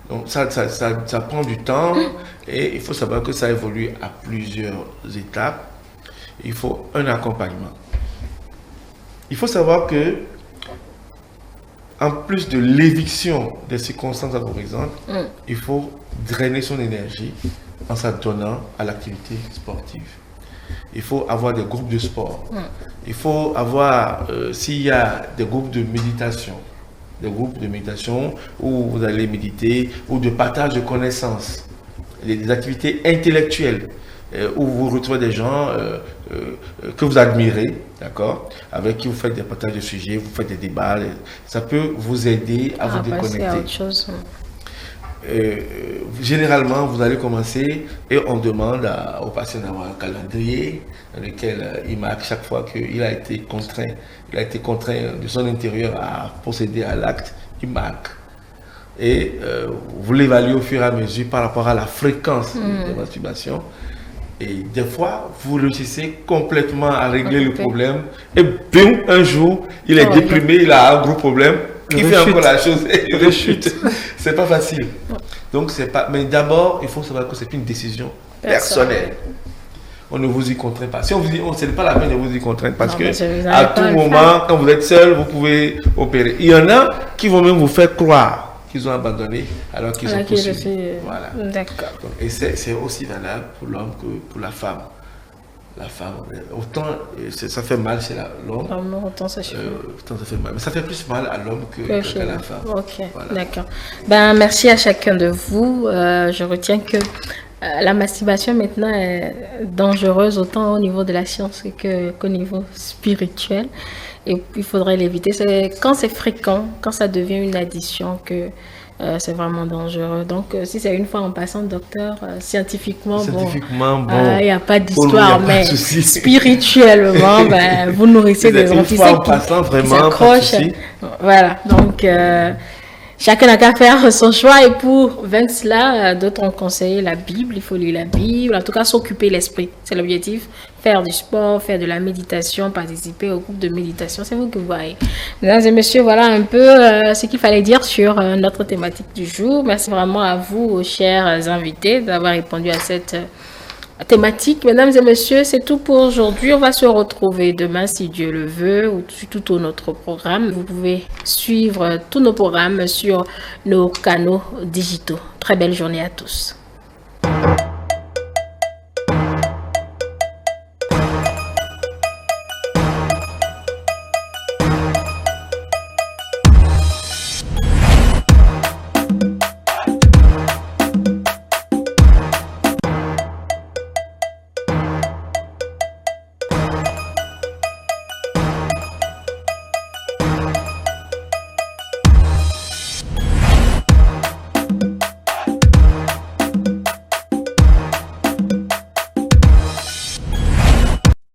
Speaker 3: Donc ça prend du temps et il faut savoir que ça évolue à plusieurs étapes. Il faut un accompagnement. Il faut savoir que en plus de l'éviction des circonstances favorisantes, il faut drainer son énergie en s'adonnant à l'activité sportive. Il faut avoir des groupes de sport. Il faut avoir, s'il y a des groupes de méditation, où vous allez méditer, ou de partage de connaissances, des activités intellectuelles, où vous retrouvez des gens que vous admirez, d'accord, avec qui vous faites des partages de sujets, vous faites des débats. Ça peut vous aider à vous déconnecter.
Speaker 1: À autre chose.
Speaker 3: Généralement, vous allez commencer et on demande au patient d'avoir un calendrier dans lequel il marque chaque fois qu'il a été contraint, de son intérieur à procéder à l'acte, il marque. Et vous l'évaluez au fur et à mesure par rapport à la fréquence de masturbation. Et des fois, vous réussissez complètement à régler le problème. Et boum, un jour, il est déprimé, il a un gros problème. Il fait encore la chose et il rechute. C'est pas facile. Donc, c'est pas. Mais d'abord, il faut savoir que c'est une décision personnelle. On ne vous y contraint pas. Si on vous dit, ce n'est pas la peine de vous y contraindre parce que à tout moment, quand vous êtes seul, vous pouvez opérer. Il y en a qui vont même vous faire croire qu'ils ont abandonné alors qu'ils ont poursuivi. Voilà.
Speaker 1: D'accord.
Speaker 3: Et c'est aussi valable pour l'homme que pour la femme. La femme, autant ça fait mal chez l'homme,
Speaker 1: autant ça fait
Speaker 3: mal. Mais ça fait plus mal à l'homme que chez la femme.
Speaker 1: Ok, voilà. D'accord. Ben, merci à chacun de vous. Je retiens que la masturbation maintenant est dangereuse autant au niveau de la science qu'au niveau spirituel. Et il faudrait l'éviter. C'est quand c'est fréquent, quand ça devient une addiction que c'est vraiment dangereux. Donc, si c'est une fois en passant, docteur, scientifiquement, il n'y a pas d'histoire, mais spirituellement, vous nourrissez des enfants qui s'accrochent. Voilà, donc chacun n'a qu'à faire son choix. Et pour vaincre cela, d'autres ont conseillé la Bible. Il faut lire la Bible, en tout cas s'occuper l'esprit. C'est l'objectif. Faire du sport, faire de la méditation, participer au groupe de méditation, c'est vous que vous voyez. Mesdames et messieurs, voilà un peu ce qu'il fallait dire sur notre thématique du jour. Merci vraiment à vous, chers invités, d'avoir répondu à cette thématique. Mesdames et messieurs, c'est tout pour aujourd'hui. On va se retrouver demain, si Dieu le veut, ou tout au notre programme. Vous pouvez suivre tous nos programmes sur nos canaux digitaux. Très belle journée à tous.